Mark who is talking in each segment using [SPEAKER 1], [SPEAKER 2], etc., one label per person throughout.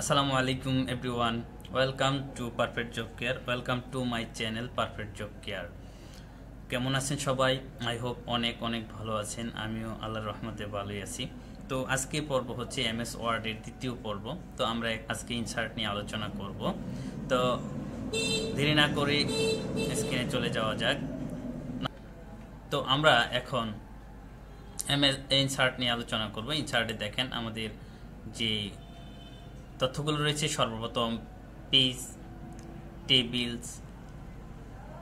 [SPEAKER 1] Assalamu alaikum everyone. Welcome to Perfect Job Care. Welcome to my channel Perfect Job Care. কেমন আছেন সবাই? I hope অনেক অনেক ভালো আছেন। আমিও আল্লাহর রহমতে ভালোই আছি। তো আজকে পর্ব হচ্ছে এমএস ওয়ার্ডের দ্বিতীয় পর্ব। তো আমরা আজকে ইনসার্ট নিয়ে আলোচনা করব। তো দেরি না করে স্ক্রিনে চলে যাওয়া যাক। তো আমরা এখন এমএস ইনসার্ট নিয়ে আলোচনা করব। ইনসার্টে দেখেন আমাদের যে তথ্যগুলো রয়েছে সর্বপ্রথম page, tables,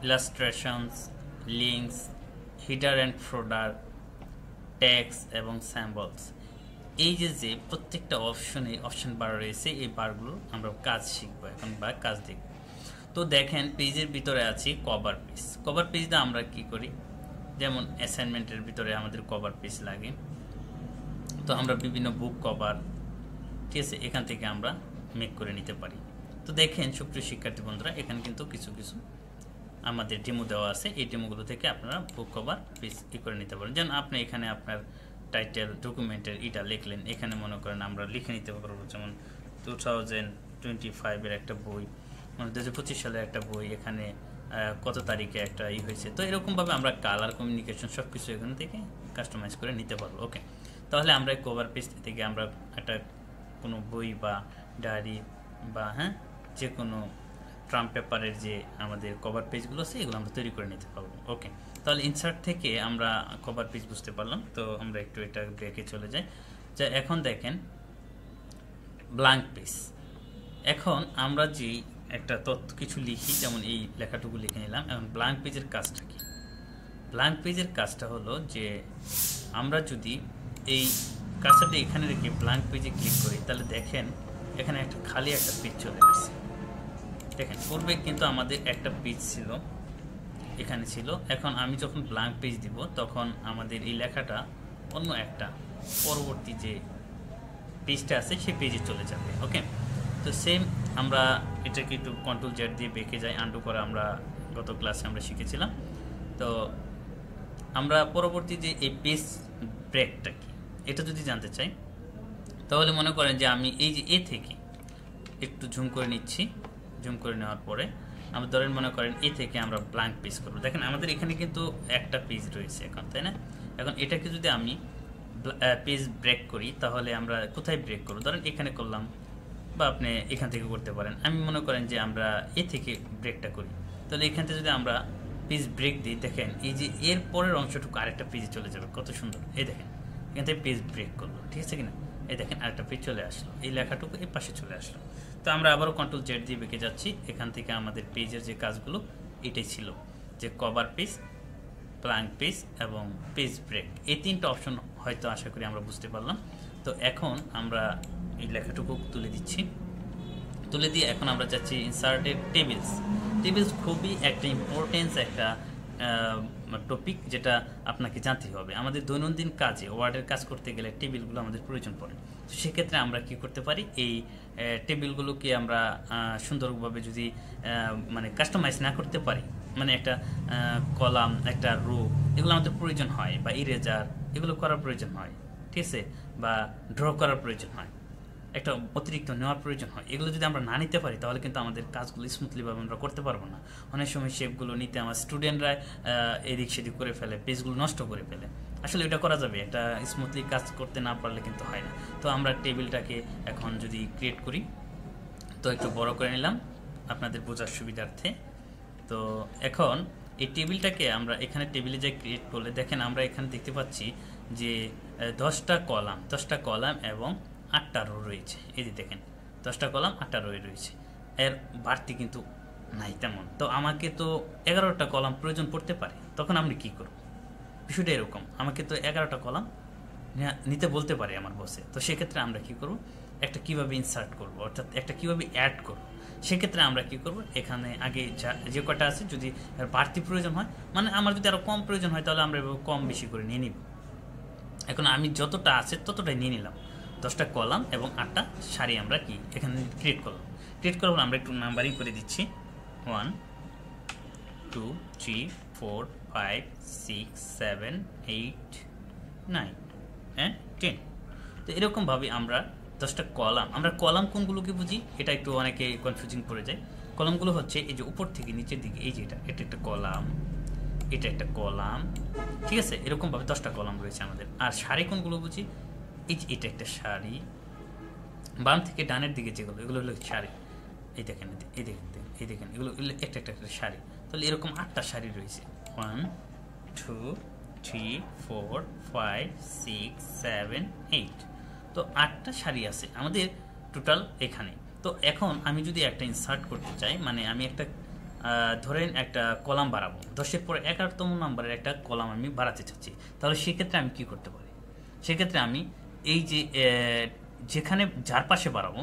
[SPEAKER 1] illustrations, links, header and folder, tags এবং স্যাম্পলস। এই যে প্রত্যেকটা অপশন বার রয়েছে, এই বারগুলো আমরা কাজ শিখবো এখন বা কাজ দেখব। তো দেখেন পেজের ভিতরে আছে কভার পেজ। কভার পেজটা আমরা কি করি, যেমন অ্যাসাইনমেন্টের ভিতরে আমাদের কভার পেজ লাগে। তো আমরা বিভিন্ন বুক কভার, ঠিক আছে, এখান থেকে আমরা মেক করে নিতে পারি। তো দেখেন সুপ্রিয় শিক্ষার্থী বন্ধুরা, এখানে কিন্তু কিছু কিছু আমাদের ডেমো দেওয়া আছে। এই ডেমোগুলো থেকে আপনারা বুক কভার পেজ করে নিতে পারেন। যেমন আপনি এখানে আপনার টাইটেল ডকুমেন্টের এটা লিখলেন, এখানে মনে করেন আমরা লিখে নিতে পারবো, যেমন 2025-এর একটা বই, 2025 সালের একটা বই, এখানে কত তারিখে একটা হয়েছে। তো এরকমভাবে আমরা কালার, কমিউনিকেশন সব কিছু এখান থেকে কাস্টমাইজ করে নিতে পারবো। ওকে, তাহলে আমরা কভার পেজ থেকে আমরা একটা কোনো বই বা ডায়েরি বা যে কোনো ট্রাম্প পেপারের যে আমাদের কভার পেজগুলো আছে, এগুলো আমরা তৈরি করে নিতে পারবো। ওকে, তাহলে ইনসার্ট থেকে আমরা কভার পেজ বুঝতে পারলাম। তো আমরা একটু এটা ব্রেকে চলে যাই। যা এখন দেখেন ব্ল্যাঙ্ক পেজ। এখন আমরা যে একটা তথ্য কিছু লিখি, যেমন এই লেখাটুকু লিখে নিলাম। এখন ব্ল্যাঙ্ক পেজের কাজটা কি? ব্ল্যাঙ্ক পেজের কাজটা হলো যে আমরা যদি এই কাজটা এখানে রেখে ব্ল্যাঙ্ক পেজে ক্লিক করি, তাহলে দেখেন এখানে একটা খালি একটা পেজ চলে আসছে। দেখেন পূর্বে কিন্তু আমাদের একটা পেজ ছিল, এখানে ছিল। এখন আমি যখন ব্ল্যাঙ্ক পেজ দিব, তখন আমাদের এই লেখাটা অন্য একটা পরবর্তী যে পেজটা আছে সেই পেজে চলে যাবে। ওকে, তো সেম আমরা এটাকে একটু কন্ট্রোল জেড দিয়ে বেঁকে যাই, আন্ডু করা আমরা গত ক্লাসে আমরা শিখেছিলাম। তো আমরা পরবর্তী যে এই পেজ ব্রেকটা কি, এটা যদি জানতে চাই, তাহলে মনে করেন যে আমি এই যে এ থেকে একটু জুম করে নিচ্ছি। জুম করে নেওয়ার পরে আমরা ধরেন মনে করেন এ থেকে আমরা ব্ল্যাঙ্ক পেজ করবো। দেখেন আমাদের এখানে কিন্তু একটা পেজ রয়েছে এখন, তাই না? এখন এটাকে যদি আমি পেজ ব্রেক করি, তাহলে আমরা কোথায় ব্রেক করবো? ধরেন এখানে করলাম, বা আপনি এখান থেকে করতে পারেন। আমি মনে করেন যে আমরা এ থেকে ব্রেকটা করি, তাহলে এখান থেকে যদি আমরা পেজ ব্রেক দিই, দেখেন এই যে এর পরের অংশটুকু আরেকটা পেজে চলে যাবে। কত সুন্দর! এই দেখেন এখান থেকে পেজ ব্রেক করলো, ঠিক আছে কিনা? এই দেখেন আরেকটা পেজ চলে আসলো, এই লেখাটুকু এই পাশে চলে আসলো। তো আমরা আবারও কন্ট্রোল জেড দিয়ে বেঁকে যাচ্ছি। এখান থেকে আমাদের পেজের যে কাজগুলো এটাই ছিল, যে কভার পেজ, ব্ল্যাঙ্ক পেজ এবং পেজ ব্রেক। এই তিনটা অপশন হয়তো আশা করি আমরা বুঝতে পারলাম। তো এখন আমরা এই লেখাটুকু তুলে দিচ্ছি। তুলে দিয়ে এখন আমরা যাচ্ছি ইনসার্টেড টেবিলস। টেবিলস খুবই একটা ইম্পর্টেন্স একটা টপিক, যেটা আপনাকে জানতে হবে। আমাদের দৈনন্দিন কাজে ওয়ার্ডের কাজ করতে গেলে টেবিলগুলো আমাদের প্রয়োজন পড়ে। তো সেক্ষেত্রে আমরা কি করতে পারি, এই টেবিলগুলোকে আমরা সুন্দরভাবে যদি মানে কাস্টমাইজ না করতে পারি, মানে একটা কলাম, একটা রো, এগুলো আমাদের প্রয়োজন হয়, বা ইরেজার এগুলো করার প্রয়োজন হয়, ঠিক আছে, বা ড্র করার প্রয়োজন হয়, একটা অতিরিক্ত নেওয়ার প্রয়োজন হয়। এগুলো যদি আমরা না নিতে পারি, তাহলে কিন্তু আমাদের কাজগুলো স্মুথলিভাবে আমরা করতে পারবো না। অনেক সময় শেপগুলো নিতে আমার স্টুডেন্টরা এদিক সেদিক করে ফেলে, পেজগুলো নষ্ট করে ফেলে। আসলে এটা করা যাবে, এটা স্মুথলি কাজ করতে না পারলে কিন্তু হয় না। তো আমরা টেবিলটাকে এখন যদি ক্রিয়েট করি, তো একটু বড় করে নিলাম আপনাদের বোঝার সুবিধার্থে। তো এখন এই টেবিলটাকে আমরা এখানে টেবিলে যে ক্রিয়েট করলে, দেখেন আমরা এখানে দেখতে পাচ্ছি যে 10টা কলাম এবং 8টা রো রয়েছে। এই যে দেখেন 10টা কলাম 8টা রো রয়েছে, এর বাড়তি কিন্তু নাই তেমন। তো আমাকে তো 11টা কলাম প্রয়োজন পড়তে পারে, তখন আমি কি করব? বিষয়টা এরকম, আমাকে তো 11টা কলাম নিতে বলতে পারে আমার বসে। তো সেক্ষেত্রে আমরা কি করব, একটা কিভাবে ইনসার্ট করব, অর্থাৎ একটা কিভাবে অ্যাড করব, সেক্ষেত্রে আমরা কি করব, এখানে আগে যে কটা আছে যদি বাড়তি প্রয়োজন হয়, মানে আমার যদি আরও কম প্রয়োজন হয়, তাহলে আমরা কম বেশি করে নিয়ে নিব। এখন আমি যতটা আছে ততটাই নিয়ে নিলাম। 10টা কলাম এবং 8টা সারি আমরা কি এখানে ক্রিয়েট করলাম। ক্রিয়েট করার পর আমরা একটু নাম্বারিং করে দিচ্ছি, 1 2 3 4 5 6 7 8 9 and 10। তো এরকমভাবে আমরা 10টা কলাম। আমরা কলাম কোনগুলোকে বুঝি, এটা একটু অনেকে কনফিউজিং পড়ে যায়। কলামগুলো হচ্ছে এই যে উপর থেকে নিচের দিকে, এই যে এটা একটা কলাম, এটা একটা কলাম, ঠিক আছে? এরকমভাবে 10টা কলাম রয়েছে আমাদের। আর সারি কোনগুলো বুঝি, এই যে এটা একটা সারি, বাম থেকে ডানের দিকে যেগুলো, এগুলো হলো সারি। এই দেখেন, এই দেখেন, এগুলো একটা সারি। তাহলে এরকম 8টা সারি রয়েছে, 1 2 3 4 5 6 7 8। তো 8টা সারি আছে আমাদের টোটাল এখানে। তো এখন আমি যদি একটা ইনসার্ট করতে চাই, মানে আমি একটা ধরেন একটা কলাম বাড়াবো, 10-এর পরে 11তম নম্বরের একটা কলাম আমি বাড়াতে চাচ্ছি, তাহলে সেক্ষেত্রে আমি কি করতে পারি? সেক্ষেত্রে আমি এই যে যেখানে যার পাশে বাড়াবো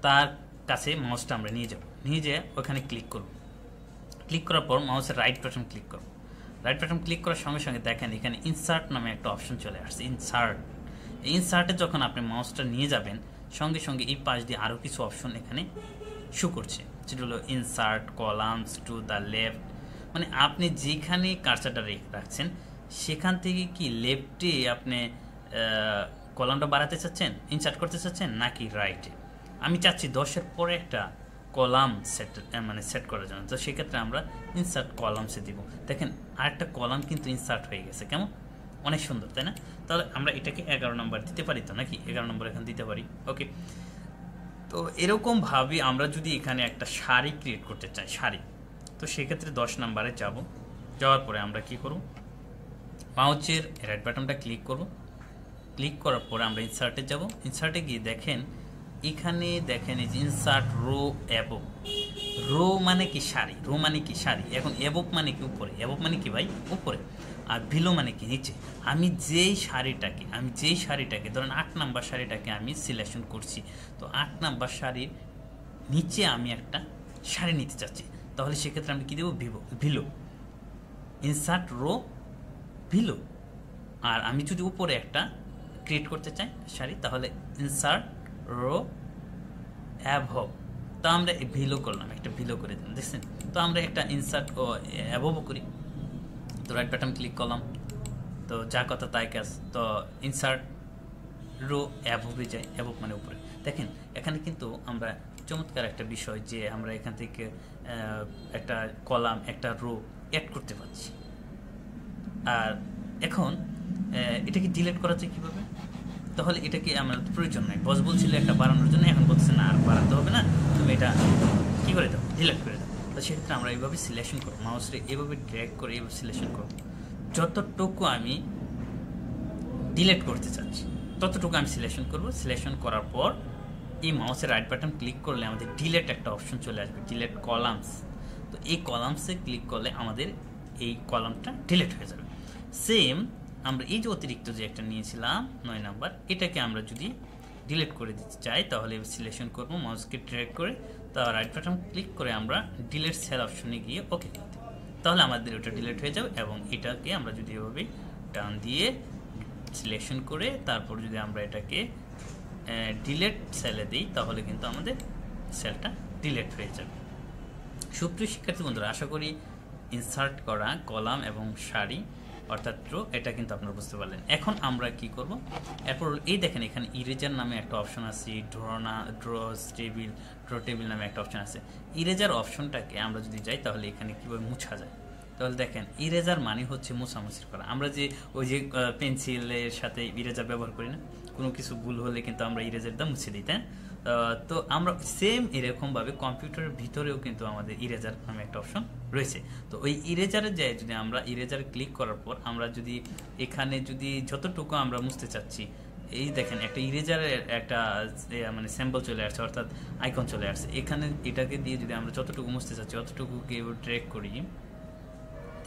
[SPEAKER 1] তার কাছে মাউসটা আমরা নিয়ে যাব, নিয়ে যেয়ে ওখানে ক্লিক করব। ক্লিক করার পর মাউসের রাইট বাটন ক্লিক করব। রাইট বাটন ক্লিক করার সঙ্গে সঙ্গে দেখেন এখানে ইনসার্ট নামে একটা অপশন চলে আসছে, ইনসার্ট। এই ইনসার্টে যখন আপনি মাউসটা নিয়ে যাবেন, সঙ্গে সঙ্গে এই পাশ দিয়ে আরও কিছু অপশন এখানে শো করছে, সেটা হলো insert columns to the left. মানে আপনি যেখানে কার্সারটা রাখছেন সেখান থেকে কি লেফটে আপনি কলামটা বাড়াতে চাচ্ছেন, ইনসার্ট করতে চাচ্ছেন, নাকি রাইটে? আমি চাচ্ছি 10-এর পরে একটা কলাম সেট করার জন্য, তো সেক্ষেত্রে আমরা ইনসার্ট কলামসে দিব। দেখেন আরেকটা কলাম কিন্তু ইনসার্ট হয়ে গেছে, কেমন অনেক সুন্দর, তাই না? তাহলে আমরা এটাকে 11 নম্বর দিতে পারি তো, নাকি 11 নম্বর এখানে দিতে পারি। ওকে, তো এরকমভাবে আমরা যদি এখানে একটা সারি ক্রিয়েট করতে চাই, সারি, তো সেক্ষেত্রে 10 নম্বরে যাব। যাওয়ার পরে আমরা কি করব, মাউসের রাইট বাটনটা ক্লিক করব। ক্লিক করার পরে আমরা ইনসার্টে যাব। ইনসার্টে গিয়ে দেখেন এখানে দেখেন এই যে ইনসার্ট রো অ্যাবভ। রো মানে কি সারি, রো মানে কি সারি। এখন অ্যাবভ মানে কি উপরে, অ্যাবভ মানে কি ভাই উপরে, আর বিলো মানে কি নিচে। আমি যেই শাড়িটাকে ধরেন 8 নাম্বার শাড়িটাকে আমি সিলেকশন করছি, তো 8 নাম্বার শাড়ির নিচে আমি একটা শাড়ি নিতে চাচ্ছি, তাহলে সেক্ষেত্রে আমি কি দেবো, ভিলো, ইনসার্ট রো ভিলো। আর আমি যদি উপরে একটা ক্রিয়েট করতে চাই শাড়ি, তাহলে ইনসার্ট রো অ্যাবভ। তো আমরা ভিলো করলাম, একটা ভিলো করে দিলাম, দেখছেন? তো আমরা একটা ইনসার্ট ও অ্যাবভ করি, তো রাইট বাটন ক্লিক করলাম, তো যা কথা তাই কাজ। তো ইনসার্ট রো অ্যাবভে যায়, অ্যাবভ মানে উপরে। দেখেন এখানে কিন্তু আমরা চমৎকার একটা বিষয় যে আমরা এখান থেকে একটা কলাম, একটা রো অ্যাড করতে পারছি। আর এখন এটাকে ডিলিট করা যায় কীভাবে? তাহলে এটাকে আমার প্রয়োজন নাই, বস বলছিল একটা বাড়ানোর জন্য, এখন বলছে না আর বাড়াতে হবে না, তুমি এটা কী করে দাও, ডিলিট করে দাও। তো সেক্ষেত্রে আমরা এইভাবে সিলেকশন করবো, মাউসে এভাবে ড্র্যাগ করে এইভাবে সিলেকশন করবো। যতটুকু আমি ডিলিট করতে চাচ্ছি ততটুকু আমি সিলেকশন করব। সিলেকশন করার পর এই মাউসের রাইট বাটন ক্লিক করলে আমাদের ডিলিট একটা অপশন চলে আসবে, ডিলিট কলামস। তো এই কলামসে ক্লিক করলে আমাদের এই কলামটা ডিলিট হয়ে যাবে। সেম আমরা এই যে অতিরিক্ত যে একটা নিয়েছিলাম 9 নাম্বার, এটাকে আমরা যদি ডিলিট করে দিতে চাই তাহলে সিলেকশন করব, মাউসকে ড্র্যাগ করে, তার রাইট বাটন ক্লিক করে আমরা ডিলিট সেল অপশনে গিয়ে ওকে করে দেব, তাহলে আমাদের ওটা ডিলিট হয়ে যাবে। এবং এটাকে আমরা যদি এভাবে টান দিয়ে সিলেকশন করে তারপর যদি আমরা এটাকে ডিলিট সেলে দিই তাহলে কিন্তু আমাদের সেলটা ডিলিট হয়ে যাবে। সুপ্রিয় শিক্ষার্থী বন্ধুরা, আশা করি ইনসার্ট করা কলাম এবং সারি অর্থাৎ রো এটা কিন্তু আপনারা বুঝতে পারলেন। এখন আমরা কি করব, এরপর এই দেখেন এখানে ইরেজার নামে একটা অপশন আছে, ড্র টেবিল নামে একটা অপশন আছে। ইরেজার অপশনটাকে আমরা যদি যাই তাহলে এখানে কীভাবে মুছা যায়, তাহলে দেখেন ইরেজার মানে হচ্ছে মোছামুছি করা। আমরা যে ওই যে পেন্সিলের সাথে ইরেজার ব্যবহার করি না, কোনো কিছু ভুল হলে কিন্তু আমরা ইরেজার দিয়ে মুছে দিই, তাই? তো আমরা সেম এরকমভাবে কম্পিউটারের ভিতরেও কিন্তু আমাদের ইরেজার নামে একটা অপশন রয়েছে। তো ওই ইরেজারে যাই যদি আমরা ইরেজার ক্লিক করার পর আমরা যদি এখানে যদি যতটুকু আমরা মুছতে চাচ্ছি, এই দেখেন একটা ইরেজারের একটা মানে স্যাম্পল চলে আসছে, অর্থাৎ আইকন চলে আসছে। এখানে এটাকে দিয়ে যদি আমরা যতটুকু মুছতে চাচ্ছি অতটুকুকে ট্র্যাক করি,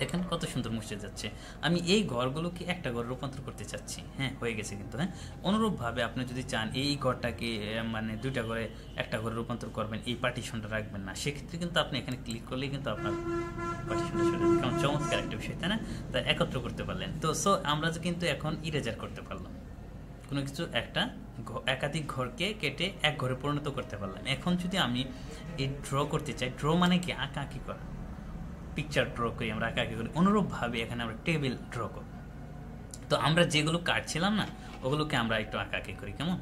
[SPEAKER 1] দেখেন কত সুন্দর মুছে যাচ্ছে। আমি এই ঘরগুলোকে একটা ঘরে রূপান্তর করতে চাচ্ছি, হ্যাঁ হয়ে গেছে কিন্তু। হ্যাঁ, অনুরূপভাবে আপনি যদি চান এই ঘরটাকে মানে 2টা ঘরে একটা ঘরে রূপান্তর করবেন, এই পার্টিশনটা রাখবেন না, সেক্ষেত্রে কিন্তু আপনি এখানে ক্লিক করলেই কিন্তু আপনার পার্টিশনটা চলে যাবে। কেমন চমৎকার একটা বিষয়, তাই না? তা একত্র করতে পারলেন। তো আমরা কিন্তু এখন ইরেজার করতে পারলাম, কোনো কিছু একটা একাধিক ঘরকে কেটে এক ঘরে পরিণত করতে পারলাম। এখন যদি আমি এই ড্র করতে চাই, ড্র মানে কি আঁকাআঁকি করা, পিকচার ড্র করি আমরা আঁকাআঁকি করি, অনুরূপভাবে এখানে আমরা টেবিল ড্র করব। তো আমরা যেগুলো কাটছিলাম না ওগুলোকে আমরা একটু আঁকাআঁকি করি, কেমন?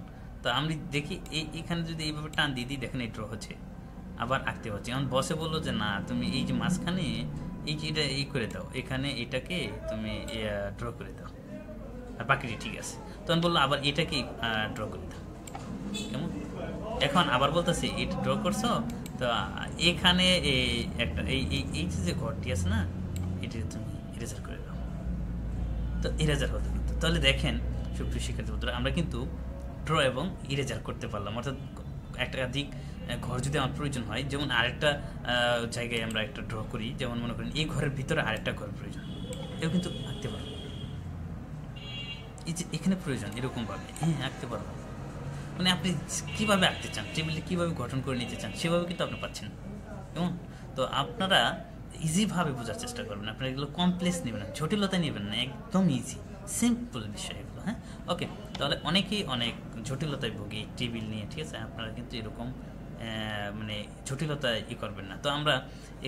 [SPEAKER 1] তো আমি দেখি এখানে যদি এইভাবে টান দিয়ে দিই, দেখেন এই ড্র হচ্ছে, আবার আঁকতে পারছি। এখন বসে বললো যে না, তুমি এই যে মাঝখানে এটা করে দাও, এখানে এটাকে তুমি ড্র করে দাও, আর বাকিটি ঠিক আছে। তখন বললো আবার এটাকে ড্র করে দাও, কেমন? এখন আবার বলতেছি এটা ড্র করছো, তো এখানে একটা এই যে ঘরটি আছে না, এটা তুমি ইরেজার করে দাও। তো ইরেজার হতে কিন্তু, তাহলে দেখেন সুপ্রিয় শিক্ষার্থী বন্ধুরা, আমরা কিন্তু ড্র এবং ইরেজার করতে পারলাম। অর্থাৎ একটা দিক ঘর যদি আমার প্রয়োজন হয়, যেমন আরেকটা জায়গায় আমরা একটা ড্র করি, যেমন মনে করেন এই ঘরের ভিতরে আরেকটা ঘর প্রয়োজন, এও কিন্তু আঁকতে পারবো। এই যে এখানে প্রয়োজন, এরকমভাবে আঁকতে পারবো। মানে আপনি কীভাবে আঁকতে চান, টেবিলটা কীভাবে গঠন করে নিতে চান, সেভাবে কিন্তু আপনি পাচ্ছেন, কেমন? তো আপনারা ইজিভাবে বোঝার চেষ্টা করবেন, আপনারা এগুলো কমপ্লেক্স নেবেন না, জটিলতা নেবেন না, একদম ইজি সিম্পল বিষয় এগুলো। হ্যাঁ, ওকে। তাহলে অনেকেই অনেক জটিলতায় ভুগি টেবিল নিয়ে, ঠিক আছে? আপনারা কিন্তু এরকম মানে জটিলতা করবেন না। তো আমরা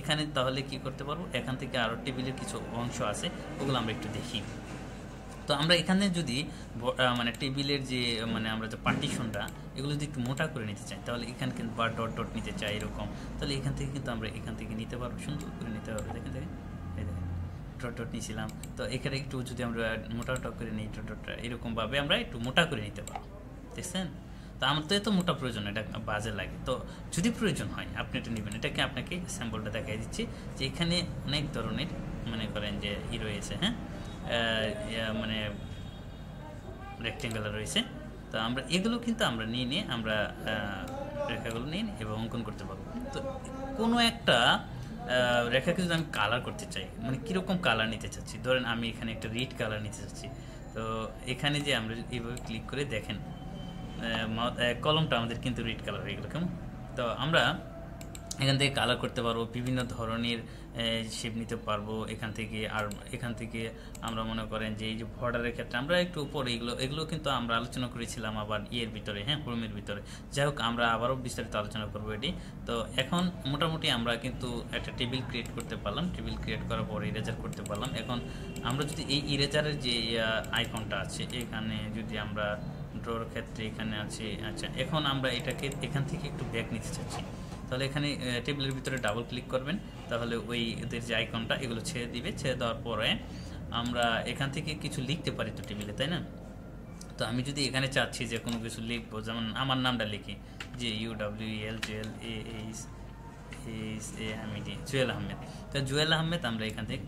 [SPEAKER 1] এখানে তাহলে কি করতে পারবো, এখান থেকে আরও টেবিলের কিছু অংশ আছে, ওগুলো আমরা একটু দেখি। তো আমরা এখানে যদি মানে টেবিলের যে মানে আমরা যে পার্টিশনটা, এগুলো যদি একটু মোটা করে নিতে চাই, তাহলে এখানে কিন্তু বা ডট ডট নিতে চাই এরকম, তাহলে এখান থেকে কিন্তু আমরা এখান থেকে নিতে পারবো, সুন্দর করে নিতে হবে। দেখেন দেখেন, এই দেখেন ডট ডট নিয়েছিলাম, তো এখানে একটু যদি আমরা মোটা করে নিই, ডট ডটটা এরকমভাবে আমরা একটু মোটা করে নিতে পারবো, দেখছেন? তো আমার তো এত মোটা প্রয়োজন, এটা বাজে লাগে। তো যদি প্রয়োজন হয় আপনি এটা নেবেন। এটাকে আপনাকে স্যাম্পলটা দেখাই দিচ্ছি যে এখানে অনেক ধরনের মনে করেন যে রয়েছে, হ্যাঁ, মানে রেক্টেঙ্গুলার রয়েছে। তো আমরা এগুলো কিন্তু আমরা নিয়ে আমরা রেখাগুলো নিয়ে এবং অঙ্কন করতে পারবো। তো কোনো একটা রেখাকে যদি আমি কালার করতে চাই, মানে কীরকম কালার নিতে চাচ্ছি, ধরেন আমি এখানে একটা রেড কালার নিতে চাচ্ছি, তো এখানে যে আমরা এইভাবে ক্লিক করে দেখেন কলমটা আমাদের কিন্তু রেড কালার হয়ে গেল, কেমন? তো আমরা এখান থেকে কালার করতে পারবো, বিভিন্ন ধরনের শেপ নিতে পারবো এখান থেকে। আর এখান থেকে আমরা মনে করেন যে এই যে বর্ডারের ক্ষেত্রে আমরা একটু উপরে এগুলো কিন্তু আমরা আলোচনা করেছিলাম আবার ভিতরে, হ্যাঁ, ক্রমের ভিতরে। যাই হোক, আমরা আবারও বিস্তারিত আলোচনা করবো এটি। তো এখন মোটামুটি আমরা কিন্তু একটা টেবিল ক্রিয়েট করতে পারলাম, টেবিল ক্রিয়েট করার পর ইরেজার করতে পারলাম। এখন আমরা যদি এই ইরেজারের যে আইকনটা আছে, এখানে যদি আমরা ড্রর ক্ষেত্রে এখানে আছে, আচ্ছা, এখন আমরা এটাকে এখান থেকে একটু ব্যাক নিতে চাচ্ছি, তাহলে এখানে টেবিলের ভিতরে ডাবল ক্লিক করবেন, তাহলে ওই এদের যে আইকনটা এগুলো ছেড়ে দিবে। ছেড়ে দেওয়ার পরে আমরা এখান থেকে কিছু লিখতে পারি তো টেবিলে, তাই না? তো আমি যদি এখানে চাচ্ছি যে কোনো কিছু লিখবো, যেমন আমার নামটা লিখি, যে UWELJULAHMED, জুয়েল আহমেদ। তো জুয়েল আহমেদ আমরা এখান থেকে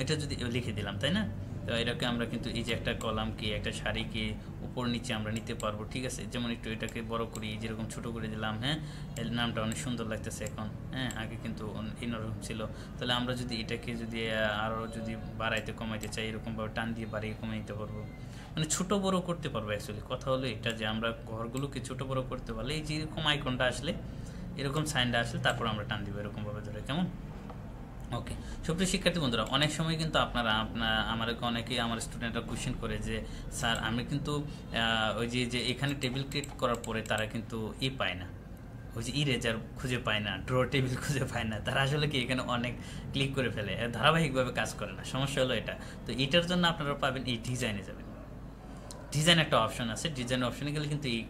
[SPEAKER 1] এটা যদি লিখে দিলাম, তাই না? তো এটাকে আমরা কিন্তু এই যে একটা কলামকে, একটা সারিকে উপর নিচে আমরা নিতে পারবো, ঠিক আছে? যেমন একটু এটাকে বড় করি, যেরকম ছোট করে দিলাম, হ্যাঁ, এর নামটা অনেক সুন্দর লাগতেছে এখন, হ্যাঁ, আগে কিন্তু অন্যরকম ছিল। তাহলে আমরা যদি এটাকে যদি আরও যদি বাড়াইতে কমাইতে চাই, এরকমভাবে টান দিয়ে বাড়িয়ে কমে নিতে পারবো, মানে ছোটো বড়ো করতে পারবো। অ্যাকচুয়ালি কথা হলো এটা যে আমরা ঘরগুলোকে ছোটো বড়ো করতে পারলে এই যে এরকম আইকনটা আসলে, এরকম সাইনটা আসলে, তারপর আমরা টান দিব এরকমভাবে ধরে, কেমন? ওকে, সুপ্রিয় শিক্ষার্থী বন্ধুরা, অনেক সময় কিন্তু আমাদেরকে অনেকেই আমার স্টুডেন্টরা কোয়েশ্চেন করে যে স্যার আমি কিন্তু ওই যে এখানে টেবিল ক্রিয়েট করার পরে তারা কিন্তু পায় না, ওই যে ইরেজার খুঁজে পায় না, ড্র টেবিল খুঁজে পায় না। তারা আসলে কি এখানে অনেক ক্লিক করে ফেলে, ধারাবাহিকভাবে কাজ করে না। সমস্যা হলো এটা। তো এটার জন্য আপনারা পাবেন এই ডিজাইনে যাবেন, ডিজাইন একটা অপশন আছে, ডিজাইন অপশনে গেলে কিন্তু এই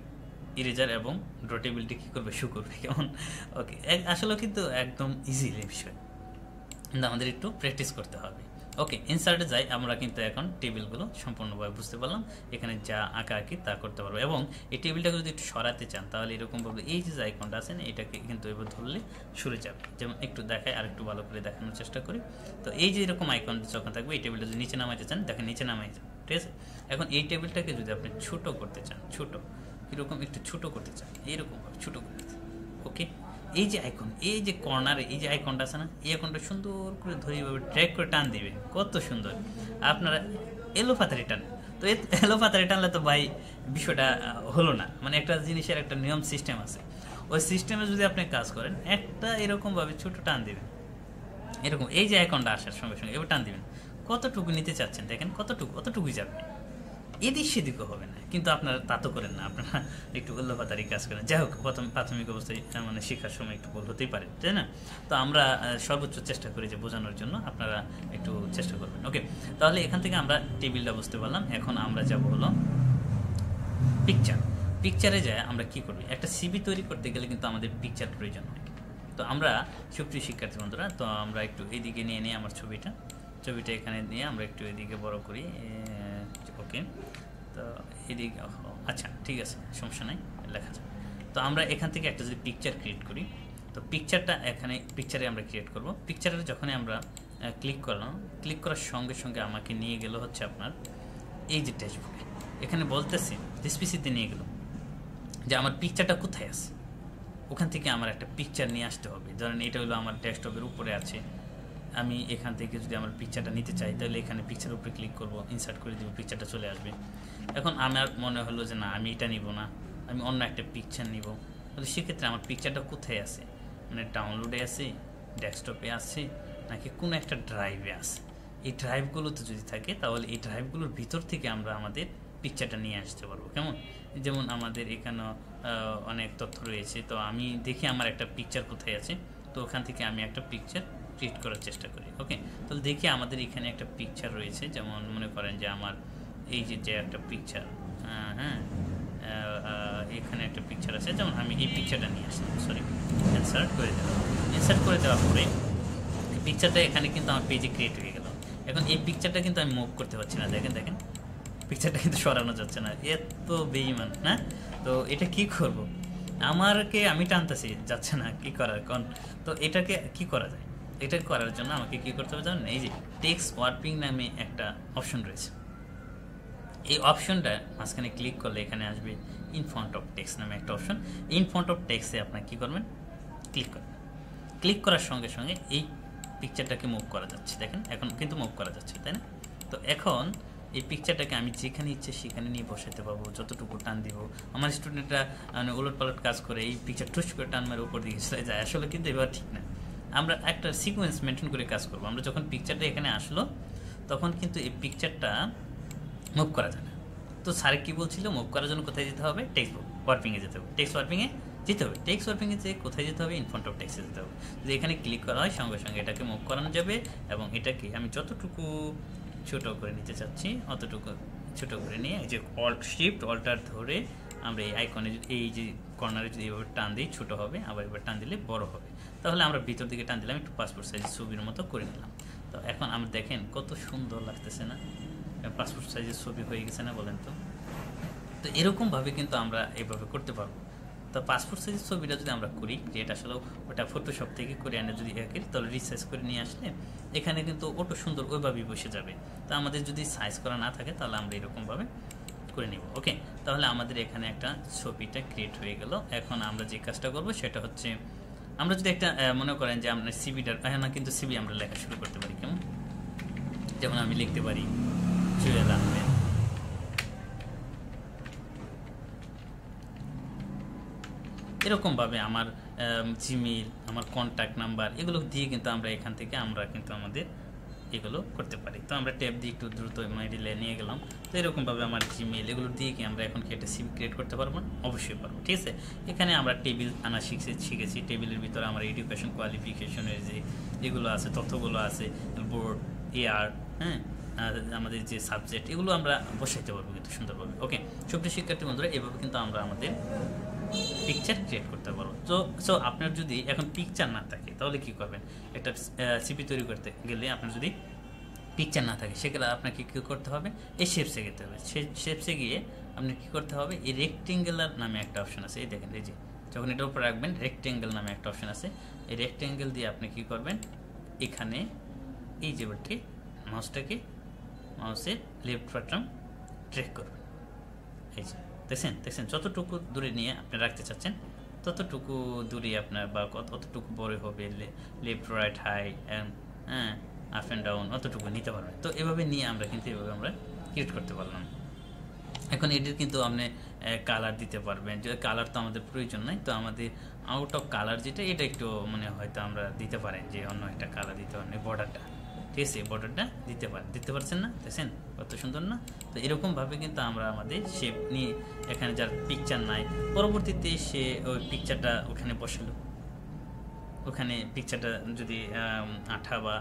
[SPEAKER 1] ইরেজার এবং ড্র টেবিলটি কী করবে, শো করবে, কেমন? ওকে, আসলে কিন্তু একদম ইজি বিষয়, কিন্তু আমাদের একটু প্র্যাকটিস করতে হবে। ওকে, ইনসার্টে যাই, আমরা কিন্তু এখন টেবিলগুলো সম্পূর্ণভাবে বুঝতে পারলাম। এখানে যা আঁকা আঁকি তা করতে পারবো, এবং এই টেবিলটাকে যদি একটু সরাতে চান তাহলে এরকমভাবে এই যে আইকনটা আছে না, এটাকে কিন্তু এবার ধরলে সরে যাবে। যেমন একটু দেখায়, আর একটু ভালো করে দেখানোর চেষ্টা করি। তো এই যে এরকম আইকন যখন থাকবে, এই টেবিলটা যদি নিচে নামাইতে চান, দেখেন নিচে নামাই যাবে, ঠিক আছে? এখন এই টেবিলটাকে যদি আপনি ছোটো করতে চান, ছোটো এরকম একটু ছোটো করতে চান, এইরকমভাবে ছোটো করতে চান, ওকে, এই যে আইকন, এই যে কর্নারে এই যে আইকনটা আছে না, এই আইকনটা সুন্দর করে ধরে এইভাবে ড্র্যাগ করে টান দিবে, কত সুন্দর। আপনারা এলোপাতারি টান, তো এলোপাতারি টানলে তো ভাই বিষয়টা হলো না। মানে একটা জিনিসের একটা নিয়ম সিস্টেম আছে, ওই সিস্টেমে যদি আপনি কাজ করেন, একটা এরকমভাবে ছোটো টান দিবেন, এরকম এই যে আইকনটা আসার সঙ্গে সঙ্গে এবার টান দিবেন। কতটুকু নিতে চাচ্ছেন দেখেন, কতটুকুই যাবে, এদিক সেদিকও হবে না। কিন্তু আপনারা তা তো করেন না, আপনারা একটু উল্লপাতারি কাজ করেন। যাই হোক, প্রাথমিক অবস্থায় মানে শেখার সময় একটু ভুল হতেই পারে, তাই না? তো আমরা সর্বোচ্চ চেষ্টা করি যে বোঝানোর জন্য, আপনারা একটু চেষ্টা করবেন। ওকে, তাহলে এখান থেকে আমরা টেবিলটা বুঝতে পারলাম। এখন আমরা যাব হলো পিকচার। পিকচারে যায় আমরা কি করব, একটা সিভি তৈরি করতে গেলে কিন্তু আমাদের পিকচার প্রয়োজন হয়। তো আমরা সুপ্রিয় শিক্ষার্থী বন্ধুরা, তো আমরা একটু এদিকে নিয়ে নিই আমার ছবিটা এখানে নিয়ে আমরা একটু এদিকে বড় করি। ওকে, তো এদিকে আচ্ছা ঠিক আছে, সমস্যা নাই, লেখা যায়। তো আমরা এখান থেকে একটা যদি পিকচার ক্রিয়েট করি, তো পিকচারটা এখানে পিকচারে আমরা ক্রিয়েট করব। পিকচারে যখনই আমরা ক্লিক করলাম, ক্লিক করার সঙ্গে সঙ্গে আমাকে নিয়ে গেল হচ্ছে আপনার এই যে ড্যাশবোর্ডে, এখানে বলতেছি ডিসপিসিতে নিয়ে গেল যে আমার পিকচারটা কোথায় আছে, ওখান থেকে আমার একটা পিকচার নিয়ে আসতে হবে। ধরেন এটা হলো আমার ডেস্কটপের উপরে আছে, আমি এখান থেকে যদি আমার পিকচারটা নিতে চাই তাহলে এখানে পিকচারের উপরে ক্লিক করব, ইনসার্ট করে দেবো, পিকচারটা চলে আসবে। এখন আমার মনে হলো যে না আমি এটা নিব না, আমি অন্য একটা পিকচার নিব, তাহলে সেক্ষেত্রে আমার পিকচারটা কোথায় আছে, মানে ডাউনলোডে আছে, ডেস্কটপে আছে, নাকি কোনো একটা ড্রাইভে আছে। এই ড্রাইভগুলোতে যদি থাকে তাহলে এই ড্রাইভগুলোর ভিতর থেকে আমরা আমাদের পিকচারটা নিয়ে আসতে পারবো। কেমন, যেমন আমাদের এখানেও অনেক তথ্য রয়েছে, তো আমি দেখি আমার একটা পিকচার কোথায় আছে, তো ওখান থেকে আমি একটা পিকচার ক্রিয়েট করার চেষ্টা করি। ওকে, তাহলে দেখি আমাদের এখানে একটা পিকচার রয়েছে, যেমন মনে করেন যে আমার এই যে একটা পিকচার, হ্যাঁ এখানে একটা পিকচার আছে, যেমন আমি এই পিকচারটা নিয়ে আসলাম, সরি ইনসার্ট করে দেওয়া। ইনসার্ট করে দেওয়ার পরে পিকচারটা এখানে কিন্তু আমার পেজে ক্রিয়েট হয়ে গেল। এখন এই পিকচারটা কিন্তু আমি মুভ করতে পারছি না, দেখেন পিকচারটা কিন্তু সরানো যাচ্ছে না, এত বেইমান না। তো এটা কি করব, আমি টানতেছি যাচ্ছে না, কি করার কোন। তো এটাকে কি করা যায়, এটা করার জন্য আমাকে কি করতে হবে জানেন, এই যে টেক্সট ওয়ার্পিং নামে একটা অপশন রয়েছে, এই অপশনটা মাঝখানে ক্লিক করলে এখানে আসবে ইন ফ্রন্ট অফ টেক্সট নামে একটা অপশন। ইন ফ্রন্ট অফ টেক্সটে আপনার কী করবেন, ক্লিক করবেন। ক্লিক করার সঙ্গে সঙ্গে এই পিকচারটাকে মুভ করা যাচ্ছে, দেখেন এখন কিন্তু মুভ করা যাচ্ছে, তাই না। তো এখন এই পিকচারটাকে আমি যেখানে ইচ্ছে সেখানে নিয়ে বসাতে পারবো, যতটুকু টান দিব। আমার স্টুডেন্টরা মানে উলট পালট কাজ করে এই পিকচার টুস করে টান মেরে উপর দিকে চলে যায়, আসলে কিন্তু এবার ঠিক না। আমরা একটা সিকোয়েন্স মেনটেন করে কাজ করবো। আমরা যখন পিকচারটা এখানে আসলো তখন কিন্তু এই পিকচারটা মুভ করা যায় না। তো স্যার কী বলছিল, মুভ করার জন্য কোথায় যেতে হবে, টেক্সট ওয়ার্পিংয়ে যেতে হবে, টেক্সট ওয়ার্পিংয়ে যেতে হবে। টেক্সট ওয়ার্পিংয়ে যে কোথায় যেতে হবে, ইন ফ্রন্ট অফ টেক্সটে যেতে হবে। যদি এখানে ক্লিক করা হয় সঙ্গে সঙ্গে এটাকে মুভ করানো যাবে, এবং এটাকে আমি যতটুকু ছোট করে নিতে চাচ্ছি অতটুকু ছোট করে নিয়ে এই যে শিফট অল্টার ধরে আমরা এই আইকনে এই যে কর্নারে যদি এভাবে টান দিই ছোটো হবে, আবার এবার টান দিলে বড় হবে। তাহলে আমরা ভিতর দিকে টান দিলাম, একটু পাসপোর্ট সাইজের ছবির মতো করে নিলাম। তো এখন আমরা দেখেন কত সুন্দর লাগতেছে না, পাসপোর্ট সাইজের ছবি হয়ে গেছে না, বলেন তো। তো এরকমভাবে কিন্তু আমরা এইভাবে করতে পারবো। তো পাসপোর্ট সাইজের ছবিটা যদি আমরা করি, যেটা আসলে ওটা ফটোশপ থেকে করে আনে যদি করি, তাহলে রিসাইজ করে নিয়ে আসলে এখানে কিন্তু ওটা সুন্দর ওইভাবেই বসে যাবে। তো আমাদের যদি সাইজ করা না থাকে তাহলে আমরা এরকমভাবে করে নিব। ওকে, তাহলে আমাদের এখানে একটা ছবিটা ক্রিয়েট হয়ে গেল। এখন আমরা যে কাজটা করব সেটা হচ্ছে, আমরা যদি একটা মনে করেন যে আমরা সিবিটার না, কিন্তু সিবি আমরা লেখা শুরু করতে পারি। কেমন, যেমন আমি লিখতে পারি জুয়েল আহমেদ, এরকমভাবে আমার জিমেইল, আমার কন্ট্যাক্ট নাম্বার, এগুলো দিয়ে কিন্তু আমরা এখান থেকে আমরা কিন্তু আমাদের এগুলো করতে পারি। তো আমরা ট্যাব দিয়ে একটু দ্রুত মেইলে নিয়ে গেলাম। তো এরকমভাবে আমার জিমেইল এগুলো দিয়ে কি আমরা এখন কি একটা সিভি ক্রিয়েট করতে পারবো না? অবশ্যই পারবো, ঠিক আছে। এখানে আমরা টেবিল আনা শিখেছি। টেবিলের ভিতরে আমার এডুকেশন কোয়ালিফিকেশনের যে এগুলো আছে, তথ্যগুলো আছে, বোর্ড, এআর, হ্যাঁ, আমাদের যে সাবজেক্ট, এগুলো আমরা বসাইতে পারবো কিন্তু সুন্দরভাবে। ওকে, সুপ্রিয় শিক্ষার্থী বন্ধুরা, এভাবে কিন্তু আমরা আমাদের পিকচার ক্রিয়েট করতে পারবো। সো আপনার যদি এখন পিকচার না থাকে তাহলে কি করবেন, একটা সিপি তৈরি করতে গেলে আপনার যদি পিকচার না থাকে সেগুলো আপনাকে কী করতে হবে, এই শেপসে যেতে হবে। সেই শেপসে গিয়ে আপনি কী করতে হবে, এই রেক্টেঙ্গেলার নামে একটা অপশন আছে, এই দেখেন, এই যে যখন এটার উপর রাখবেন রেক্টেঙ্গেল নামে একটা অপশন আছে, এই রেক্টেঙ্গেল দিয়ে আপনি কী করবেন, এখানে এই যে মাউসের লেফট বাটন ট্র্যাক করবেন। এই যে দেখছেন যতটুকু দূরে নিয়ে আপনি রাখতে চাচ্ছেন ততটুকু দূরে আপনার, বা কতটুকু বড় হবে, লেফট রাইট হাই হ্যাঁ আপ অ্যান্ড ডাউন অতটুকু নিতে পারবেন। তো এভাবে নিয়ে আমরা কিন্তু এভাবে আমরা ক্রিয়েট করতে পারলাম। এখন এটির কিন্তু আপনি কালার দিতে পারবেন, যে কালার তো আমাদের প্রয়োজন নাই। তো আমাদের আউট অফ কালার যেটা, এটা একটু মানে হয়তো আমরা দিতে পারেন যে অন্য একটা কালার দিতে পারেন, বর্ডারটা, ঠিক আছে, বর্ডারটা দিতে পারছেন না, দেখছেন কত সুন্দর না। তো এরকমভাবে কিন্তু আমরা আমাদের শেপ নিয়ে, এখানে যার পিকচার নাই, পরবর্তীতে সে ওই পিকচারটা ওখানে বসালো, ওখানে পিকচারটা যদি আঠা বা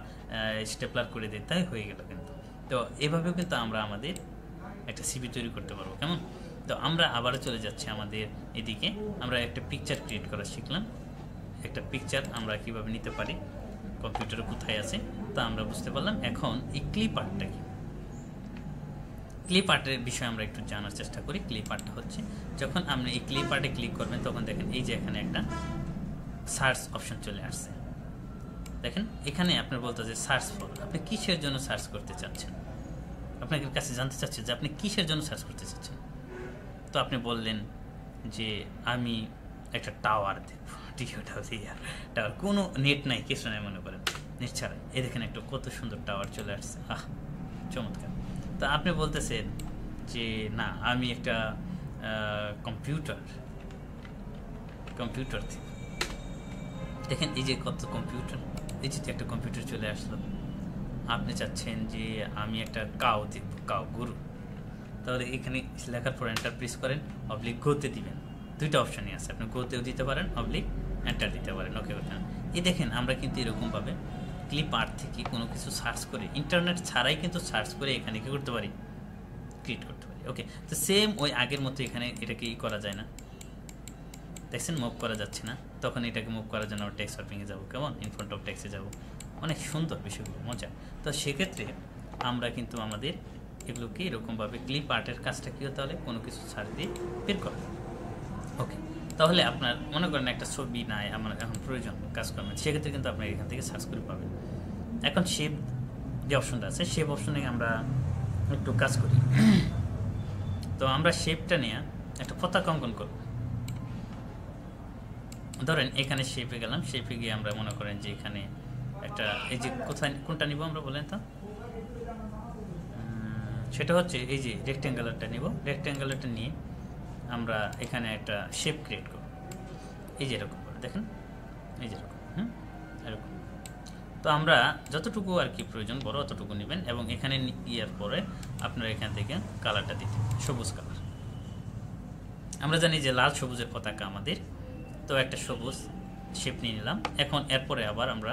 [SPEAKER 1] স্টেপলার করে দেয় তাই হয়ে গেল কিন্তু। তো এভাবেও কিন্তু আমরা আমাদের একটা সিভি তৈরি করতে পারবো। কেমন, তো আমরা আবারও চলে যাচ্ছি আমাদের এদিকে। আমরা একটা পিকচার ক্রিয়েট করা শিখলাম। একটা পিকচার আমরা কিভাবে নিতে পারি, কম্পিউটারে কোথায় আছে তা আমরা বুঝতে পারলাম। এখন এই ক্লিপ আর্টটা কি, ক্লিপ আর্টের বিষয়ে আমরা একটু জানার চেষ্টা করি। ক্লিপ আর্টটা হচ্ছে যখন আপনি এই ক্লিপ আর্টে ক্লিক করবেন তখন দেখেন এই যে এখানে একটা সার্চ অপশন চলে আসছে। দেখেন এখানে আপনার বলতে যে সার্চ ফর, আপনি কিসের জন্য সার্চ করতে চাচ্ছেন, আপনাদের কাছে জানতে চাচ্ছে যে আপনি কিসের জন্য সার্চ করতে চাচ্ছেন। তো আপনি বললেন যে আমি একটা টাওয়ার দেখব, টাওয়ার, কোনো নেট নাই, কিছু নাই, মনে করেন নেট ছাড়াই। এই দেখেন একটা কত সুন্দর টাওয়ার চলে আসছে, চমৎকার। তো আপনি বলতেছেন যে না আমি একটা কম্পিউটার দেখব। দেখেন এই যে কত কম্পিউটার, এই যে একটা কম্পিউটার চলে আসলো। আপনি চাচ্ছেন যে আমি একটা কাউ দেখব, কাউ, গরু। তাহলে এখানে লেখার পর এন্টার প্রেস করেন, অবলিক গোতে দিবেন। দুইটা অপশনই আছে, আপনি গোতেও দিতে পারেন, অবলিক এন্টার দিতে পারেন, ওকে করতেন। এই দেখেন আমরা কিন্তু এরকমভাবে ক্লিপ আর্ট থেকে কোনো কিছু সার্চ করে, ইন্টারনেট ছাড়াই কিন্তু সার্চ করে এখানে কী করতে পারি, ক্রিয়েট করতে পারি। ওকে, তো সেম ওই আগের মতো এখানে এটাকে করা যায় না, দেখছেন মুভ করা যাচ্ছে না। তখন এটাকে মুভ করার জন্য টেক্সট শপিংয়ে যাবো, কেমন ইন ফ্রন্ট অফ টেক্সটে যাবো, অনেক সুন্দর বিষয়গুলো, মজা। তো সেক্ষেত্রে আমরা কিন্তু আমাদের এগুলোকে এরকমভাবে ক্লিপ আর্টের কাজটা কী হতে হলে কোনো কিছু সার্চ দিয়ে বের করা। ওকে, তাহলে আপনার মনে করেন একটা ছবি নাই আমার এখন প্রয়োজন কাজ করবেন, সেক্ষেত্রে কিন্তু আপনার এখান থেকে সার্চ করে পাবেন। এখন শেপ যে অপশনটা আছে, শেপ অপশনে আমরা একটু কাজ করি। তো আমরা শেপটা নিয়ে একটা পতাকা অঙ্কন করব। ধরেন এখানে শেপে গেলাম, শেপে গিয়ে আমরা মনে করেন যে এখানে একটা এই যে কোথায় কোনটা নিব আমরা বলেন তো, সেটা হচ্ছে এই যে রেক্ট্যাঙ্গুলারটা নিব। রেক্ট্যাঙ্গুলারটা নিয়ে আমরা এখানে একটা শেপ ক্রিয়েট করব, এই যে এরকম করে দেখেন, এই যে এরকম, এরকম। তো আমরা যতটুকু আর কি প্রয়োজন বড় অতটুকু নেবেন এবং এখানে ইয়ার পরে আপনারা এখান থেকে কালারটা দিতে, সবুজ কালার। আমরা জানি যে লাল সবুজের পতাকা আমাদের, তো একটা সবুজ শেপ নিয়ে নিলাম। এখন এরপরে আবার আমরা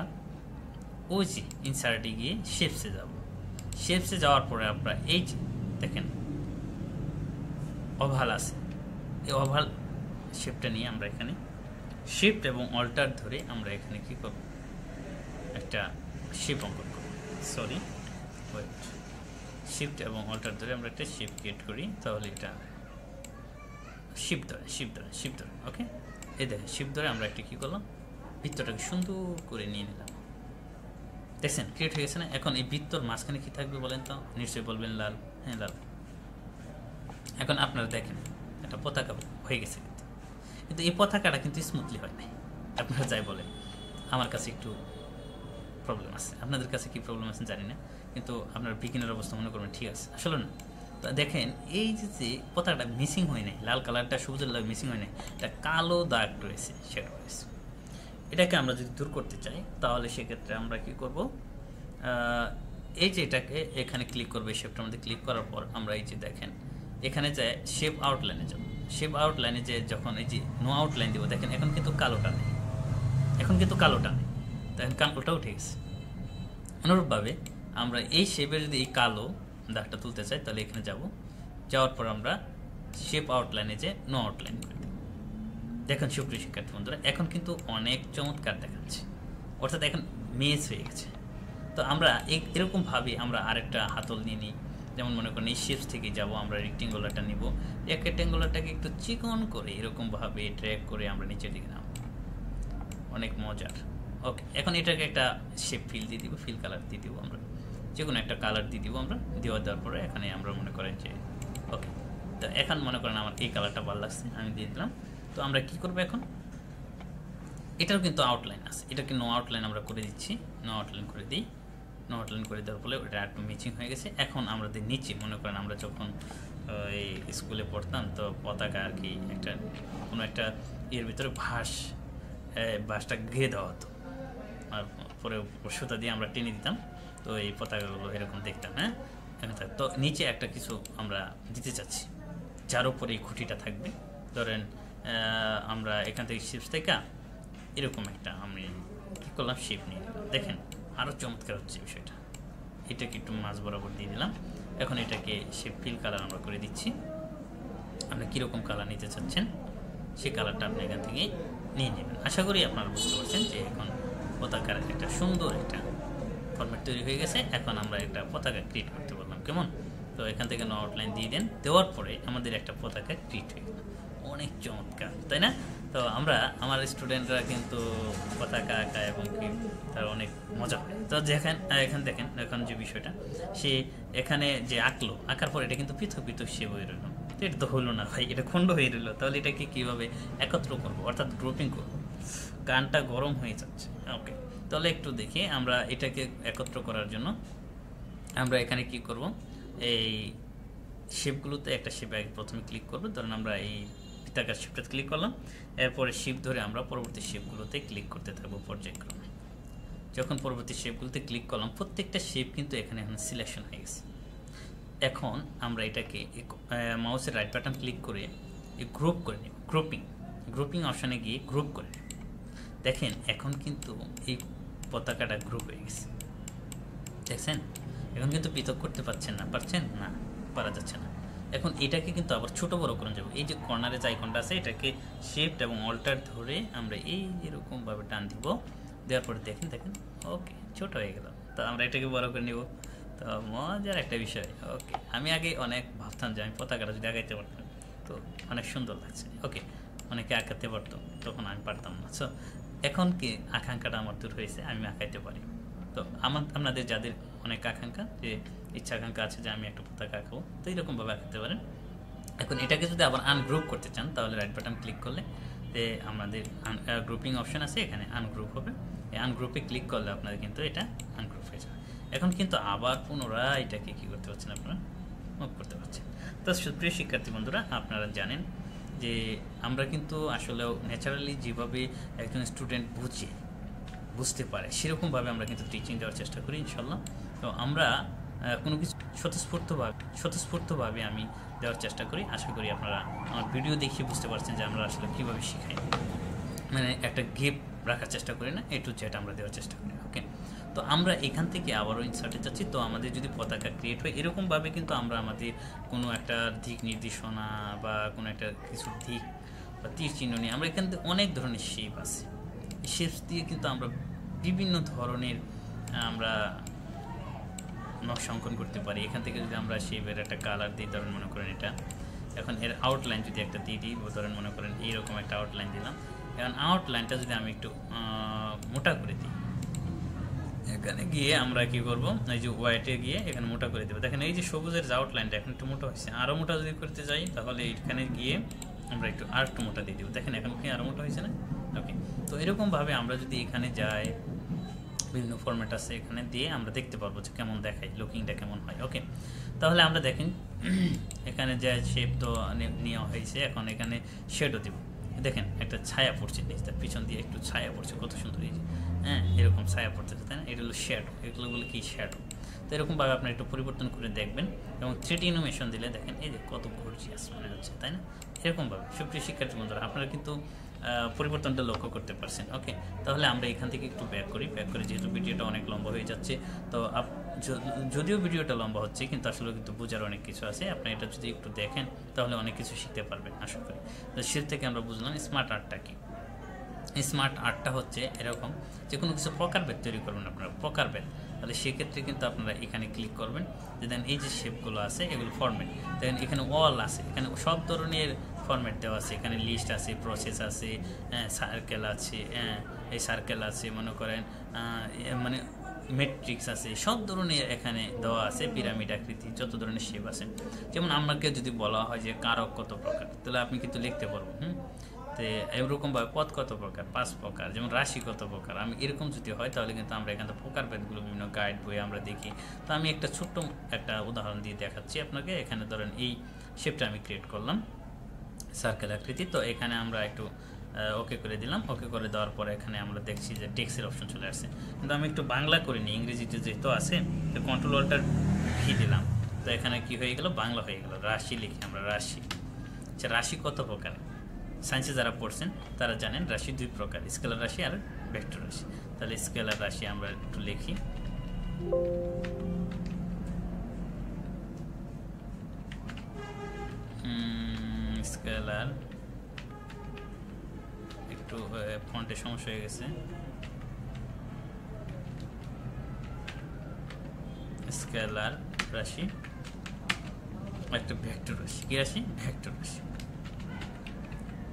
[SPEAKER 1] ওই যে ইনসার্টে গিয়ে শেপসে যাব। শেপসে যাওয়ার পরে আমরা এই যে দেখেন ওভাল আছে, এই ওভাল শেপটা নিয়ে আমরা এখানে শিফট এবং অল্টার ধরে আমরা এখানে কী করব, একটা শেপ অঙ্কন করব। সরি, ওয়েট, শিফট এবং অল্টার ধরে আমরা একটা শেপ ক্রিয়েট করি। তাহলে এটা শিফট ধরে, ওকে। এই দেখেন শিফট ধরে আমরা একটা কী করলাম, বৃত্তটাকে সুন্দর করে নিয়ে নিলাম। দেখছেন ক্রিয়েট হয়ে গেছে না? এখন এই বৃত্তর মাঝখানে কী থাকবে বলেন তো? নিশ্চয়ই বলবেন লাল। হ্যাঁ, লাল। এখন আপনারা দেখেন একটা পতাকা হয়ে গেছে, কিন্তু এই পতাকাটা কিন্তু স্মুথলি হয় নাই। আপনারা যাই বলেন, আমার কাছে একটু প্রবলেম আছে, আপনাদের কাছে কি প্রবলেম আছে জানি না, কিন্তু আপনার বিগিনার অবস্থা মনে করবেন ঠিক আছে, আসলে না। তো দেখেন এই যে পতাকাটা মিসিং হয় নাই, লাল কালারটা সবুজের লাল মিসিং হয় নাই, একটা কালো দাগ রয়েছে, সেটা রয়েছে। এটাকে আমরা যদি দূর করতে চাই তাহলে সেক্ষেত্রে আমরা কি করব, এই যে এটাকে এখানে ক্লিক করবো, এই শেপটার মধ্যে ক্লিক করার পর আমরা এই যে দেখেন এখানে যায় শেপ আউটলাইনে যাব। শেপ আউটলাইনে যে যখন এই যে নো আউটলাইন দিব, দেখেন এখন কিন্তু কালোটা নেই, দেখেন কালোটা উঠে গেছে। অনুরূপভাবে আমরা এই শেপের যদি এই কালো দাগটা তুলতে চাই তাহলে এখানে যাব, যাওয়ার পর আমরা শেপ আউটলাইনে যে নো আউটলাইন করে দেব। দেখেন সুপ্রিয় শিক্ষার্থী বন্ধুরা, এখন কিন্তু অনেক চমৎকার দেখাচ্ছে, অর্থাৎ এখন মেজ হয়ে গেছে। তো আমরা এরকমভাবে আমরা আরেকটা হাতল নিয়ে নিই, যেমন মনে করেন এই শেপস থেকে যাব, আমরা রেক্টেঙ্গুলারটা নিব, রেক্টেঙ্গুলারটাকে একটু চিকন করে এরকমভাবে ড্র্যাগ করে আমরা নিচের দিকে নাম, অনেক মজার। ওকে, এখন এটাকে একটা শেপ ফিল দিয়ে দিব, ফিল কালার দিয়ে দিব, আমরা যে কোনো একটা কালার দিয়ে দিব। আমরা দেওয়ার পরে এখানে আমরা মনে করেন যে ওকে, তো এখন মনে করেন আমার এই কালারটা ভালো লাগছে, আমি দিয়ে দিলাম। তো আমরা কি করবো এখন, এটাও কিন্তু আউটলাইন আছে, এটাকে নো আউটলাইন আমরা করে দিচ্ছি, নো আউটলাইন করে দিই। নো আউটলাইন করে দেওয়ার ফলে ওটা একটু মিচিং হয়ে গেছে। এখন আমাদের নিচে মনে করেন আমরা যখন এই স্কুলে পড়তাম, তো পতাকা আর কি একটা কোনো একটা এর ভিতরে বাঁশটা ঘিরে দেওয়া হতো, আর পরে সুতা দিয়ে আমরা টেনে দিতাম, তো এই পতাকাগুলো এরকম দেখতাম। হ্যাঁ, তো নিচে একটা কিছু আমরা দিতে চাচ্ছি, যার উপরে এই খুঁটিটা থাকবে। ধরেন আমরা এখান থেকে শেপস থেকে এরকম একটা আমি কী করলাম, শেপ নিয়ে নিলাম। দেখেন আরও চমৎকার হচ্ছে বিষয়টা। এটাকে একটু মাঝ বরাবর দিয়ে দিলাম। এখন এটাকে শেপ ফিল কালার আমরা করে দিচ্ছি। আপনি কীরকম কালার নিতে চাচ্ছেন সেই কালারটা আপনি এখান থেকে নিয়ে নেবেন। আশা করি আপনারা বুঝতে পারছেন যে এখন পতাকার একটা সুন্দর একটা ফরম্যাট তৈরি হয়ে গেছে। এখন আমরা একটা পতাকা ক্রিয়েট করতে পারলাম, কেমন? তো এখান থেকে নো আউটলাইন দিয়ে দেন, দেওয়ার পরে আমাদের একটা পতাকা ক্রিয়েট হয়ে গেল। অনেক চমৎকার, তাই না? তো আমার স্টুডেন্টরা কিন্তু পতাকা আঁকা এবং কি তার অনেক মজা হয়। তো এখানে দেখেন এখন যে বিষয়টা, সে এখানে যে আঁকার পর এটা কিন্তু পৃথক পৃথক সে হয়ে রইল। তো এটা তো হলো না ভাই, এটা খণ্ড হয়ে রইল। তাহলে এটাকে কীভাবে একত্র করবো, অর্থাৎ গ্রুপিং করবো? গানটা গরম হয়ে যাচ্ছে। ওকে, তাহলে একটু দেখি আমরা এটাকে একত্র করার জন্য আমরা এখানে কি করব, এই শেপগুলোতে একটা শেপে প্রথমে ক্লিক করব। ধরুন আমরা এই পিতাকার শেপটাতে ক্লিক করলাম, এরপরে শেপ ধরে আমরা পরবর্তী শেপগুলোতে ক্লিক করতে থাকবো পর্যায়ক্রমে। যখন পরবর্তী শেপগুলোতে ক্লিক করলাম, প্রত্যেকটা শেপ কিন্তু এখানে সিলেকশন হয়ে গেছে। এখন আমরা এটাকে মাউসের রাইট বাটন ক্লিক করে গ্রুপ করে নিব, গ্রুপিং অপশানে গিয়ে গ্রুপ করে নিব। দেখেন এখন কিন্তু এই পতাকাটা গ্রুপ হয়ে গেছে, দেখছেন? এখন কিন্তু পৃথক করতে পারছেন না, পারা যাচ্ছে না। এখন এটাকে কিন্তু আবার ছোট বড় করে যাবো। এই যে কর্নারে যে আইকনটা আছে, এটাকে শিফট এবং অল্টার ধরে আমরা এরকমভাবে টান দিব। দেওয়ার পরে দেখেন ওকে, ছোট হয়ে গেল। তো আমরা এটাকে বড় করে নিব। তো মজার একটা বিষয়। ওকে, আমি আগে অনেক ভাবতাম যে আমি পতাকাটা যদি আঁকাইতে পারতাম তো অনেক সুন্দর লাগছে। ওকে, অনেকে আঁকাতে পারতো, তখন আমি পারতাম না। সো এখন কি আকাঙ্ক্ষাটা আমার দূর হয়েছে, আমি আঁকাইতে পারি। তো আপনাদের যাদের অনেক আকাঙ্ক্ষা, যে ইচ্ছা আকাঙ্ক্ষা আছে যে আমি একটা পতাকা আঁকাবো, তো এইরকমভাবে আঁকাতে পারেন। এখন এটাকে যদি আবার আনগ্রুপ করতে চান, তাহলে রাইট বাটন ক্লিক করলে আমাদের গ্রুপিং অপশন আছে, এখানে আনগ্রুপ হবে। এই আনগ্রুপে ক্লিক করলে আপনাদের কিন্তু এটা আনগ্রুপ হয়ে যাবে। এখন কিন্তু আবার পুনরায় এটাকে কী করতে পারছেন, আপনারা মুভ করতে পারছেন। তো প্রিয় শিক্ষার্থী বন্ধুরা, আপনারা জানেন যে আমরা কিন্তু আসলেও ন্যাচারালি যেভাবে একজন স্টুডেন্ট বুঝতে পারে সেরকমভাবে আমরা কিন্তু টিচিং দেওয়ার চেষ্টা করি ইনশাল্লাহ। তো আমরা কোনো কিছু স্বতঃস্ফূর্তভাবে আমি দেওয়ার চেষ্টা করি। আশা করি আপনারা আমার ভিডিও দেখে বুঝতে পারছেন যে আমরা আসলে কীভাবে শেখাই, মানে একটা গেপ রাখার চেষ্টা করি না, A to Z আমরা দেওয়ার চেষ্টা করি। ওকে, তো আমরা এখান থেকে আবারও ইনসার্টে যাচ্ছি। তো আমাদের যদি পতাকা ক্রিয়েট হয় এরকমভাবে কিন্তু আমরা আমাদের কোনো একটা দিক নির্দেশনা বা কোনো একটা কিছু দিক বা তীর চিহ্ন নিয়ে আমরা এখান থেকে অনেক ধরনের শেপ আছে। শেপস দিয়ে কিন্তু আমরা বিভিন্ন ধরনের আমরা নকশা অঙ্কন করতে পারি। এখান থেকে যদি আমরা শেপের একটা কালার দিই, ধরেন মনে করেন এটা, এখন এর আউটলাইন যদি একটা দিয়ে দিই, ধরেন মনে করেন এইরকম একটা আউটলাইন দিলাম। এখন আউটলাইনটা যদি আমি একটু মোটা করে দিই, এখানে গিয়ে আমরা কি করব, এই যে হোয়াইটে গিয়ে এখানে মোটা করে দেবো। দেখেন এই যে সবুজের যে আউটলাইনটা এখন একটু মোটা হয়েছে। আরও মোটা যদি করতে যাই, তাহলে এখানে গিয়ে আমরা আর একটু মোটা দিয়ে দেবো। দেখেন এখন কি আরও মোটা হয়েছে না? ওকে, তো এরকমভাবে আমরা যদি এখানে যাই, বিভিন্ন ফরম্যাট আছে, এখানে দিয়ে আমরা দেখতে পারবো যে কেমন দেখায়, লুকিংটা কেমন হয়। ওকে, তাহলে আমরা দেখেন এখানে যে শেপ তো নেওয়া হয়েছে, এখন এখানে শেডও দিব। দেখেন একটা ছায়া পড়ছে, তার পিছন দিয়ে একটু ছায়া পড়ছে, কত সুন্দর। এই যে এরকম ছায়া পড়তেছে, তাই না? এটা হলো শ্যাডো, এগুলো বলে কি শ্যাডো। তো এরকমভাবে আপনার একটু পরিবর্তন করে দেখবেন এবং 3D অ্যানিমেশন দিলে দেখেন এই যে কত গর্জিয়াস মনে হচ্ছে, তাই না? এরকমভাবে সুপ্রিয় শিক্ষার্থী বন্ধুরা, আপনারা কিন্তু পরিবর্তনটা লক্ষ্য করতে পারছেন। ওকে, তাহলে আমরা এখান থেকে একটু ব্যাক করি, যেহেতু ভিডিওটা অনেক লম্বা হয়ে যাচ্ছে। তো যদিও ভিডিওটা লম্বা হচ্ছে, কিন্তু আসলে কিন্তু বোঝার অনেক কিছু আছে। আপনি এটা যদি একটু দেখেন তাহলে অনেক কিছু শিখতে পারবেন আশা করি। তো সে থেকে আমরা বুঝলাম স্মার্ট আর্টটা কি। স্মার্ট আর্টটা হচ্ছে এরকম যে কোনো কিছু প্রকারভেদ তৈরি করবেন আপনারা, প্রকারভেদ। তাহলে সেক্ষেত্রে কিন্তু আপনারা এখানে ক্লিক করবেন, যে দেন এই যে শেপগুলো আছে এগুলো ফরম্যাট, দেখেন এখানে ওয়াল আছে, এখানে সব ধরনের ফরম্যাট দেওয়া আছে। এখানে লিস্ট আছে, প্রসেস আছে, সার্কেল আছে, এই সার্কেল আছে, মনে করেন মানে মেট্রিক্স আছে, সব ধরনের এখানে দেওয়া আছে। পিরামিড আকৃতি, যত ধরনের শেপ আছে। যেমন আমাকে যদি বলা হয় যে কারক কত প্রকার, তাহলে আপনি কিন্তু লিখতে পারবো। তো এরকমভাবে পদ কত প্রকার, 5 প্রকার। যেমন রাশি কত প্রকার, আমি এরকম যদি হয় তাহলে কিন্তু আমরা এখান থেকে প্রকারভেদগুলো বিভিন্ন গাইড বই আমরা দেখি। তো আমি একটা ছোট্ট একটা উদাহরণ দিয়ে দেখাচ্ছি আপনাকে। এখানে ধরেন এই শেপটা আমি ক্রিয়েট করলাম, সার্কেল আকৃতি। তো এখানে আমরা একটু ওকে করে দিলাম। ওকে করে দেওয়ার পরে এখানে আমরা দেখছি যে টেক্সটের অপশন চলে আসছে, কিন্তু আমি একটু বাংলা করিনি, ইংরেজিতে যেহেতু আছে। তো কন্ট্রোল অল্টার ভি দিলাম, তো এখানে কি হয়ে গেল, বাংলা হয়ে গেল। রাশি লিখি আমরা, রাশি। আচ্ছা, রাশি কত প্রকার? সায়েন্সে যারা পড়ছেন তারা জানেন রাশি 2 প্রকার, স্কেলার রাশি আর ভেক্টর রাশি। তাহলে স্কেলার রাশি আমরা একটু লিখি। স্কেলার একটু ফন্টে সমস্যা হয়ে গেছে, স্কেলার রাশি একটা ভেক্টর রাশি, কি রাশি? ভেক্টর রাশি,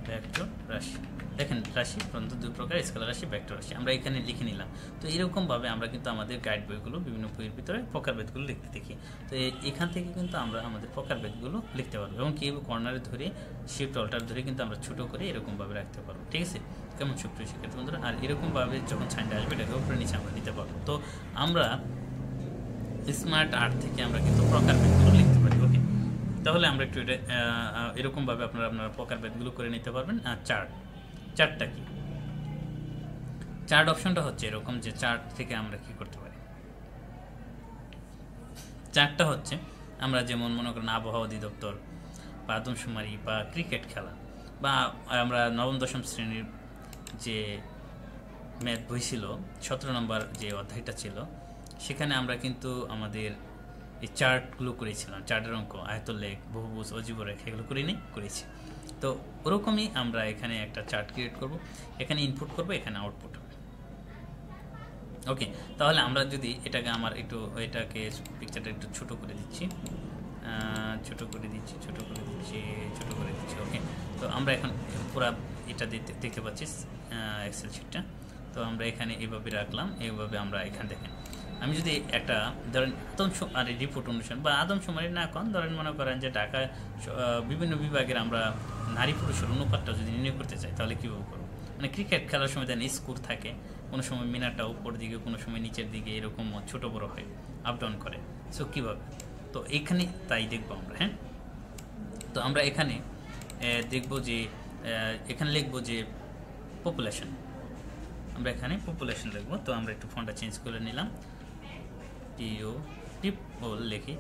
[SPEAKER 1] ভেক্টর রাশি। দেখেন রাশি প্রধানত দুই প্রকার, স্কেলার রাশি, ভেক্টর রাশি, আমরা এখানে লিখে নিলাম। তো এরকমভাবে আমরা কিন্তু আমাদের গাইড বইগুলো বিভিন্ন বইয়ের ভিতরে প্রকারভেদগুলো লিখতে দেখি। তো এখান থেকে কিন্তু আমরা আমাদের প্রকারভেদগুলো লিখতে পারবো এবং কি কর্নারে ধরে শিফট অল্টার ধরে কিন্তু আমরা ছোটো করে এরকমভাবে রাখতে পারবো। ঠিক আছে, কেমন সুপ্রিয় শিক্ষার্থী বন্ধুরা? আর এরকমভাবে যখন সাইনটা আসবে এটাকে উপরে নিচে আমরা নিতে পারবো। তো আমরা স্মার্ট আর্ট থেকে আমরা কিন্তু প্রকারভেদগুলো লিখতে পারি। ওকে, তাহলে আমরা একটু এটা এরকমভাবে আপনারা প্রকারভেদগুলো করে নিতে পারবেন। আর চার্টটা কি? চার্ট অপশনটা হচ্ছে এরকম যে চার্ট থেকে আমরা কি করতে পারি। চার্টটা হচ্ছে আমরা যেমন মনে করেন আবহাওয়া অধিদপ্তর বা আদমশুমারি বা ক্রিকেট খেলা বা আমরা নবম দশম শ্রেণীর যে ম্যাথ বই ছিল 17 নম্বর যে অধ্যায়টা ছিল, সেখানে আমরা কিন্তু আমাদের এই চার্টগুলো করেছিলাম। চার্টের অঙ্ক, আয়তলেখ, বহুভুজ, অজীব রেখা এগুলো করেছি। তো ওরকমই আমরা এখানে একটা চার্ট ক্রিয়েট করব, এখানে ইনপুট করব, এখানে আউটপুট হবে। ওকে, তাহলে আমরা যদি এটাকে পিকচারটা একটু ছোট করে দিচ্ছি। ওকে, তো আমরা এখন পুরো এটা দেখতে পাচ্ছি এক্সেল শিটটা। তো আমরা এখানে এইভাবে রাখলাম, এইভাবে আমরা এখানে দেখেন আমি যদি একটা ধরেন আদমশুমারি রিপোর্ট অনুসারে বা আদমশুমারি না কন ধরেন মনে করেন যে ঢাকা বিভিন্ন বিভাগের আমরা নারী পুরুষের অনুপাতটা যদি নির্ণয় করতে চাই তাহলে কীভাবে করবো? মানে ক্রিকেট খেলার সময় যেন স্কোর থাকে, কোনো সময় মিনারটা উপর দিকে, কোনো সময় নিচের দিকে, এরকম ছোটো বড়ো হয়, আপ ডাউন করে। সো কীভাবে? তো এইখানে তাই দেখবো আমরা। হ্যাঁ, তো আমরা এখানে দেখবো যে এখানে লিখবো যে পপুলেশন, আমরা এখানে পপুলেশন লিখবো। তো আমরা একটু ফন্টটা চেঞ্জ করে নিলাম, PO লিখি,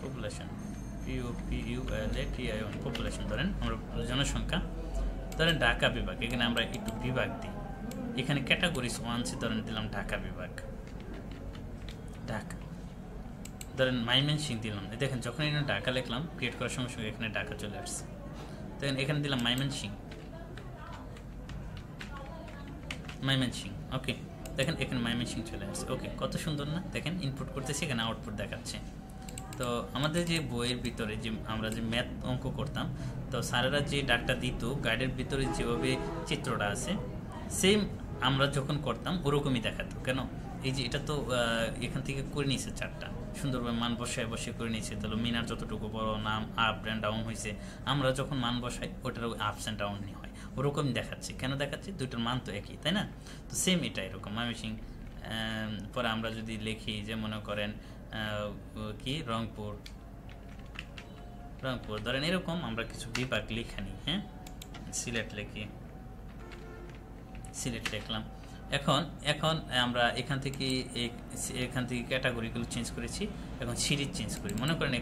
[SPEAKER 1] পপুলেশন, পপুলেশন ধরেন আমরা জনসংখ্যা, ধরেন ঢাকা বিভাগ, এখানে আমরা একটু বিভাগ দিই, এখানে ক্যাটাগরিজ 1 ধরেন দিলাম ঢাকা বিভাগ, ঢাকা। ধরেন ময়মনসিংহ দিলাম, দেখেন যখন এখানে ঢাকা লিখলাম ক্রিয়েট করার সঙ্গে সঙ্গে এখানে ঢাকা চলে আসছে। দেখেন এখানে দিলাম ময়মনসিংহ। ওকে, দেখেন এখানে ময়মনসিংহ চলে আসছে। ওকে, কত সুন্দর না? দেখেন ইনপুট করতেছি, এখানে আউটপুট দেখাচ্ছে। তো আমাদের যে বইয়ের ভিতরে যে আমরা যে ম্যাথ অঙ্ক করতাম, তো স্যারেরা যে ডাকটা দিত গাইডের ভিতরে যেভাবে চিত্রটা আছে সেম আমরা যখন করতাম ওরকমই দেখাতো। কেন? এই যে এটা তো এখান থেকে করে নিয়েছে চারটা সুন্দরভাবে মান বসে করে নিয়েছে। তাহলে মিনার যতটুকু বড় নাম আপ অ্যান্ড ডাউন হয়েছে, আমরা যখন মান বসাই ওটার আপস অ্যান্ড ডাউন হয়, ওরকমই দেখাচ্ছে। কেন দেখাচ্ছে? দুইটার মান তো একই, তাই না? তো সেম এটা এরকম ময়মনসিংহ। পরে আমরা যদি লিখি যে মনে করেন কি রংপুর ধরেন এরকম আমরা কিছু বিভাগ লিখে নিই। হ্যাঁ, সিলেট লিখলাম। এখন আমরা এখান থেকে ক্যাটাগরিগুলো চেঞ্জ করেছি, এখন সিরিজ চেঞ্জ করি। মনে করেন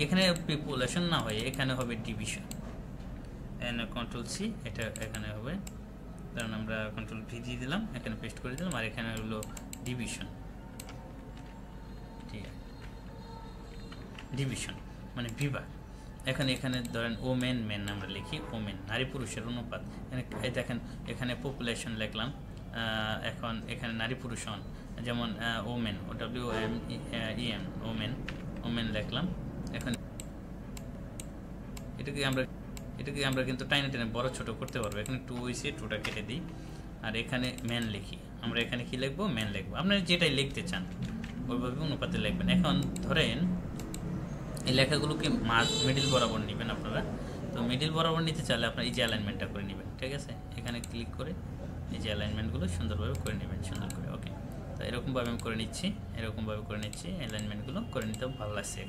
[SPEAKER 1] এখানে পপুলেশন না হয়ে এখানে হবে ডিভিশন, কন্ট্রোল সি, এটা এখানে হবে, কারণ আমরা কন্ট্রোল ভি দিয়ে দিলাম, এখানে পেস্ট করে দিলাম, আর এখানে হলো ডিভিশন। ঠিক আছে, ডিভিশন মানে বিভাগ। এখানে ধরেন ওমেন আমরা লিখি ওমেন, নারী পুরুষের অনুপাত। দেখেন এখানে পপুলেশন লিখলাম, এখন এখানে নারী পুরুষ যেমন ওমেন, WOMEN ওমেন লিখলাম। এখন এটাকে আমরা কিন্তু টাইনে বড় ছোট করতে পারবো। এখানে 2 হয়েছে, 2টা কেটে দিই, আর এখানে ম্যান লিখি। আমরা এখানে কি লিখবো? ম্যান লিখবো। আপনারা যেটাই লিখতে চান ওইভাবে অনুপাতে লিখবেন। এখন ধরেন এই লেখাগুলোকে মিডিল বরাবর নেবেন আপনারা। তো মিডিল বরাবর নিতে চাইলে আপনারা এই যে অ্যালাইনমেন্টটা করে নেবেন। ঠিক আছে, এখানে ক্লিক করে এই যে অ্যালাইনমেন্টগুলো সুন্দরভাবে করে নেবেন, সুন্দর করে। ওকে, তো এরকমভাবে আমি করে নিচ্ছি, অ্যালাইনমেন্টগুলো করে নিতে ভালো লাগছে।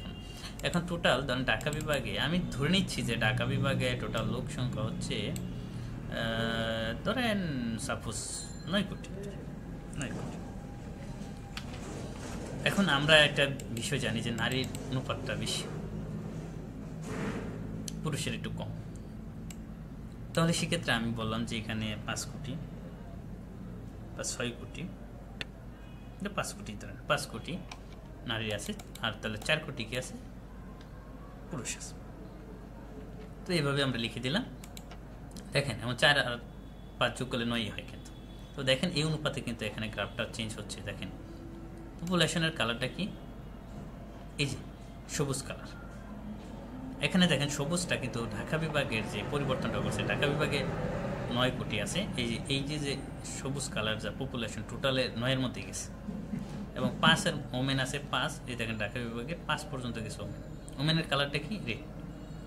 [SPEAKER 1] এখন টোটাল ধরেন ঢাকা বিভাগে আমি ধরে নিচ্ছি যে ঢাকা বিভাগে টোটাল লোক সংখ্যা হচ্ছে ধরেন সাপোজ 9 কোটি। এখন আমরা একটা বিষয় জানি যে নারীর অনুপাতটা বেশি, পুরুষের একটু কম। তাহলে সেক্ষেত্রে আমি বললাম যে এখানে 5 কোটি, বা 6 কোটি, 5 কোটি ধরেন, 5 কোটি নারী আছে, আর তাহলে 4 কোটি কি আছে, পুরুষ আছে। তো এইভাবে আমরা লিখে দিলাম। দেখেন এবং 4 আর 5 যোগ করলে 9 হয় কিন্তু। তো দেখেন এই অনুপাতে কিন্তু এখানে গ্রাফটা চেঞ্জ হচ্ছে। দেখেন পপুলেশনের কালারটা কি, এই যে সবুজ কালার। এখানে দেখেন সবুজটা কিন্তু ঢাকা বিভাগের যে পরিবর্তনটা করছে, ঢাকা বিভাগে 9 কোটি আছে, এই যে সবুজ কালার যা পপুলেশন টোটালে 9-এর মধ্যে গেছে, এবং 5-এর ওমেন আছে 5, এই দেখেন ঢাকা বিভাগে 5 পর্যন্ত গেছে ওমেন। ওমেনের কালারটা কি রেড,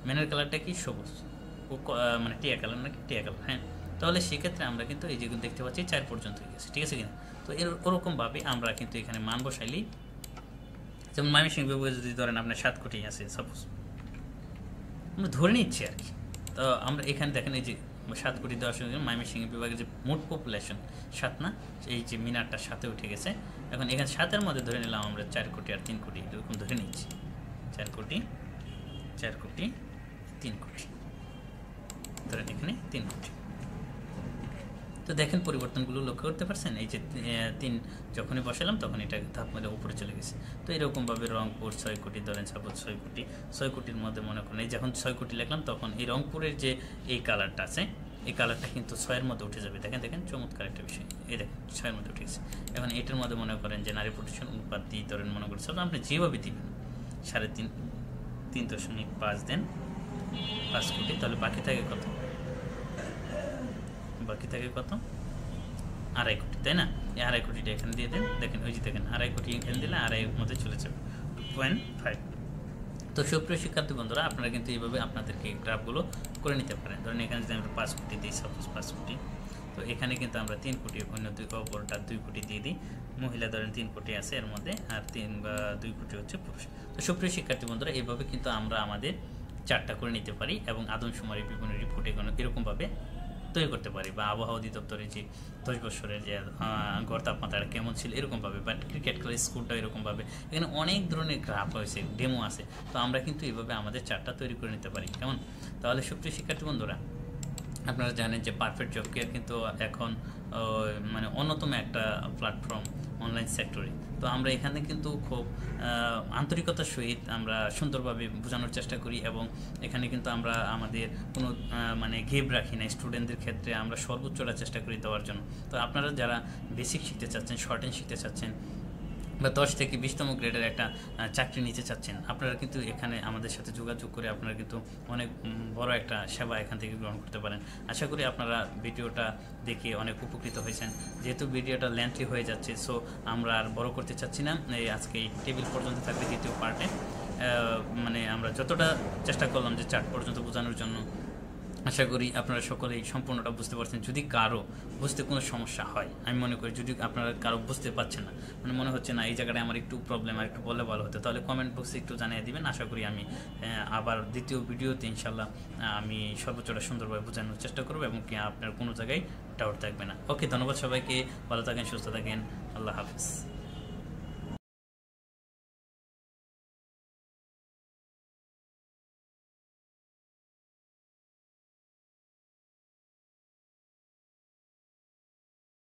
[SPEAKER 1] মেনের কালারটা কি সবুজ, ও মানে টিয়া কালার নাকি টিয়া কালার। হ্যাঁ, তাহলে সেক্ষেত্রে আমরা কিন্তু এই যেগুলো দেখতে পাচ্ছি 4 পর্যন্ত গেছে, ঠিক আছে কিনা। তো ওরকমভাবে আমরা কিন্তু এখানে মান বসাইলেই, যেমন ময়মনসিংহ বিভাগে যদি ধরেন আপনার 7 কোটি আছে সাপোজ, আমরা ধরে নিচ্ছি আর কি। তো আমরা এখানে দেখেন এই যে 7 কোটি দেওয়ার সঙ্গে ময়মনসিংহ বিভাগের যে মোট পপুলেশন 7 না, এই যে মিনারটা 7-এ উঠে গেছে। এখন এখানে 7-এর মধ্যে ধরে নিলাম আমরা 4 কোটি আর 3 কোটি, এরকম ধরে নিচ্ছি 4 কোটি 3 কোটি, ধরেন এখানে 3 কোটি। তো দেখেন পরিবর্তনগুলো লক্ষ্য করতে পারছেন, এই যে 3 যখনই বসালাম তখন এটা ধাপ মেরে উপরে চলে গেছে। তো এরকমভাবে রংপুর 6 কোটি ধরেন সাপোজ 6 কোটির মধ্যে মনে করেন এই যখন 6 কোটি লিখলাম তখন এই রংপুরের যে এই কালারটা আছে, এই কালারটা কিন্তু 6-এর মধ্যে উঠে যাবে। দেখেন চমৎকার একটা বিষয়, এই দেখেন 6-এর মধ্যে উঠে গেছে। এখন এটার মধ্যে মনে করেন যে নারী প্রতিশোধ অনুপাত দিয়ে ধরেন মনে করছেন আপনি যেভাবে দিবেন 3.5 দেন 5 কোটি, তাহলে বাকি থাকে কত, বাকি থাকে কত, 2.5 কোটি, তাই না। এই 2.5 কোটিটা এখানে দিয়ে দেন, দেখেন ওই যে দেখেন 2.5 কোটি এখানে দিলে 2.5-এর মধ্যে চলে যাবে 2.5। তো সুপ্রিয় শিক্ষার্থী বন্ধুরা, আপনারা কিন্তু এইভাবে আপনাদেরকে গ্রাফগুলো করে নিতে পারেন। ধরেন এখানে যদি আমরা 5 কোটি দিই সাপোজ 5 কোটি, তো এখানে কিন্তু আমরা 3 কোটি অন্য অপরটা 2 কোটি দিয়ে দিই। মহিলা ধরেন 3 কোটি আছে এর মধ্যে, আর 2 কোটি হচ্ছে পুরুষ। তো সুপ্রিয় শিক্ষার্থী বন্ধুরা, এইভাবে কিন্তু আমরা আমাদের চার্টটা করে নিতে পারি এবং আদমশুমারি বিভিন্ন রিপোর্টে এরকমভাবে তৈরি করতে পারি, বা আবহাওয়া অধিদপ্তরের যে 10 বছরের যে গড় তাপমাত্রা কেমন ছিল এরকমভাবে, বা ক্রিকেট খেলার স্কোরটা এরকমভাবে, এখানে অনেক ধরনের গ্রাফ হয়েছে, ডেমো আছে। তো আমরা কিন্তু এইভাবে আমাদের চার্টটা তৈরি করে নিতে পারি, কেমন। তাহলে সুপ্রিয় শিক্ষার্থী বন্ধুরা, আপনারা জানেন যে পারফেক্ট জব কেয়ার কিন্তু এখন মানে অন্যতম একটা প্ল্যাটফর্ম অনলাইন সেক্টরে। তো আমরা এখানে কিন্তু খুব আন্তরিকতার সহিত আমরা সুন্দরভাবে বোঝানোর চেষ্টা করি, এবং এখানে কিন্তু আমরা আমাদের কোনো মানে গেপ রাখি না। স্টুডেন্টদের ক্ষেত্রে আমরা সর্বোচ্চটা চেষ্টা করি দেওয়ার জন্য। তো আপনারা যারা বেসিক শিখতে চাচ্ছেন, শর্ট হ্যান্ড শিখতে চাচ্ছেন, বা 10 থেকে 20তম গ্রেডের একটা চাকরি নিতে চাচ্ছেন, আপনারা কিন্তু এখানে আমাদের সাথে যোগাযোগ করে আপনারা কিন্তু অনেক বড় একটা সেবা এখান থেকে গ্রহণ করতে পারেন। আশা করি আপনারা ভিডিওটা দেখে অনেক উপকৃত হয়েছেন। যেহেতু ভিডিওটা লেন্থি হয়ে যাচ্ছে, সো আমরা আর বড় করতে চাচ্ছি না। এই আজকে এই টেবিল পর্যন্ত থাকবে দ্বিতীয় পার্টে। মানে আমরা যতটা চেষ্টা করলাম যে চার্ট পর্যন্ত বোঝানোর জন্য, আশা করি আপনারা সকলেই সম্পূর্ণটা বুঝতে পারছেন। যদি কারো বুঝতে কোনো সমস্যা হয়, আমি মনে করি যদি আপনারা কারো বুঝতে পারছেন না, মানে মনে হচ্ছে না এই জায়গাটায় আমার একটু প্রবলেম, আর একটু বললে ভালো হতো, তাহলে কমেন্ট বক্সে একটু জানিয়ে দিবেন। আশা করি আমি আবার দ্বিতীয় ভিডিওতে ইনশাল্লাহ আমি সর্বোচ্চটা সুন্দরভাবে বোঝানোর চেষ্টা করবো, এবং কি আপনার কোনো জায়গায় ডাউট থাকবে না। ওকে, ধন্যবাদ সবাইকে, ভালো থাকেন, সুস্থ থাকেন, আল্লাহ হাফিজ।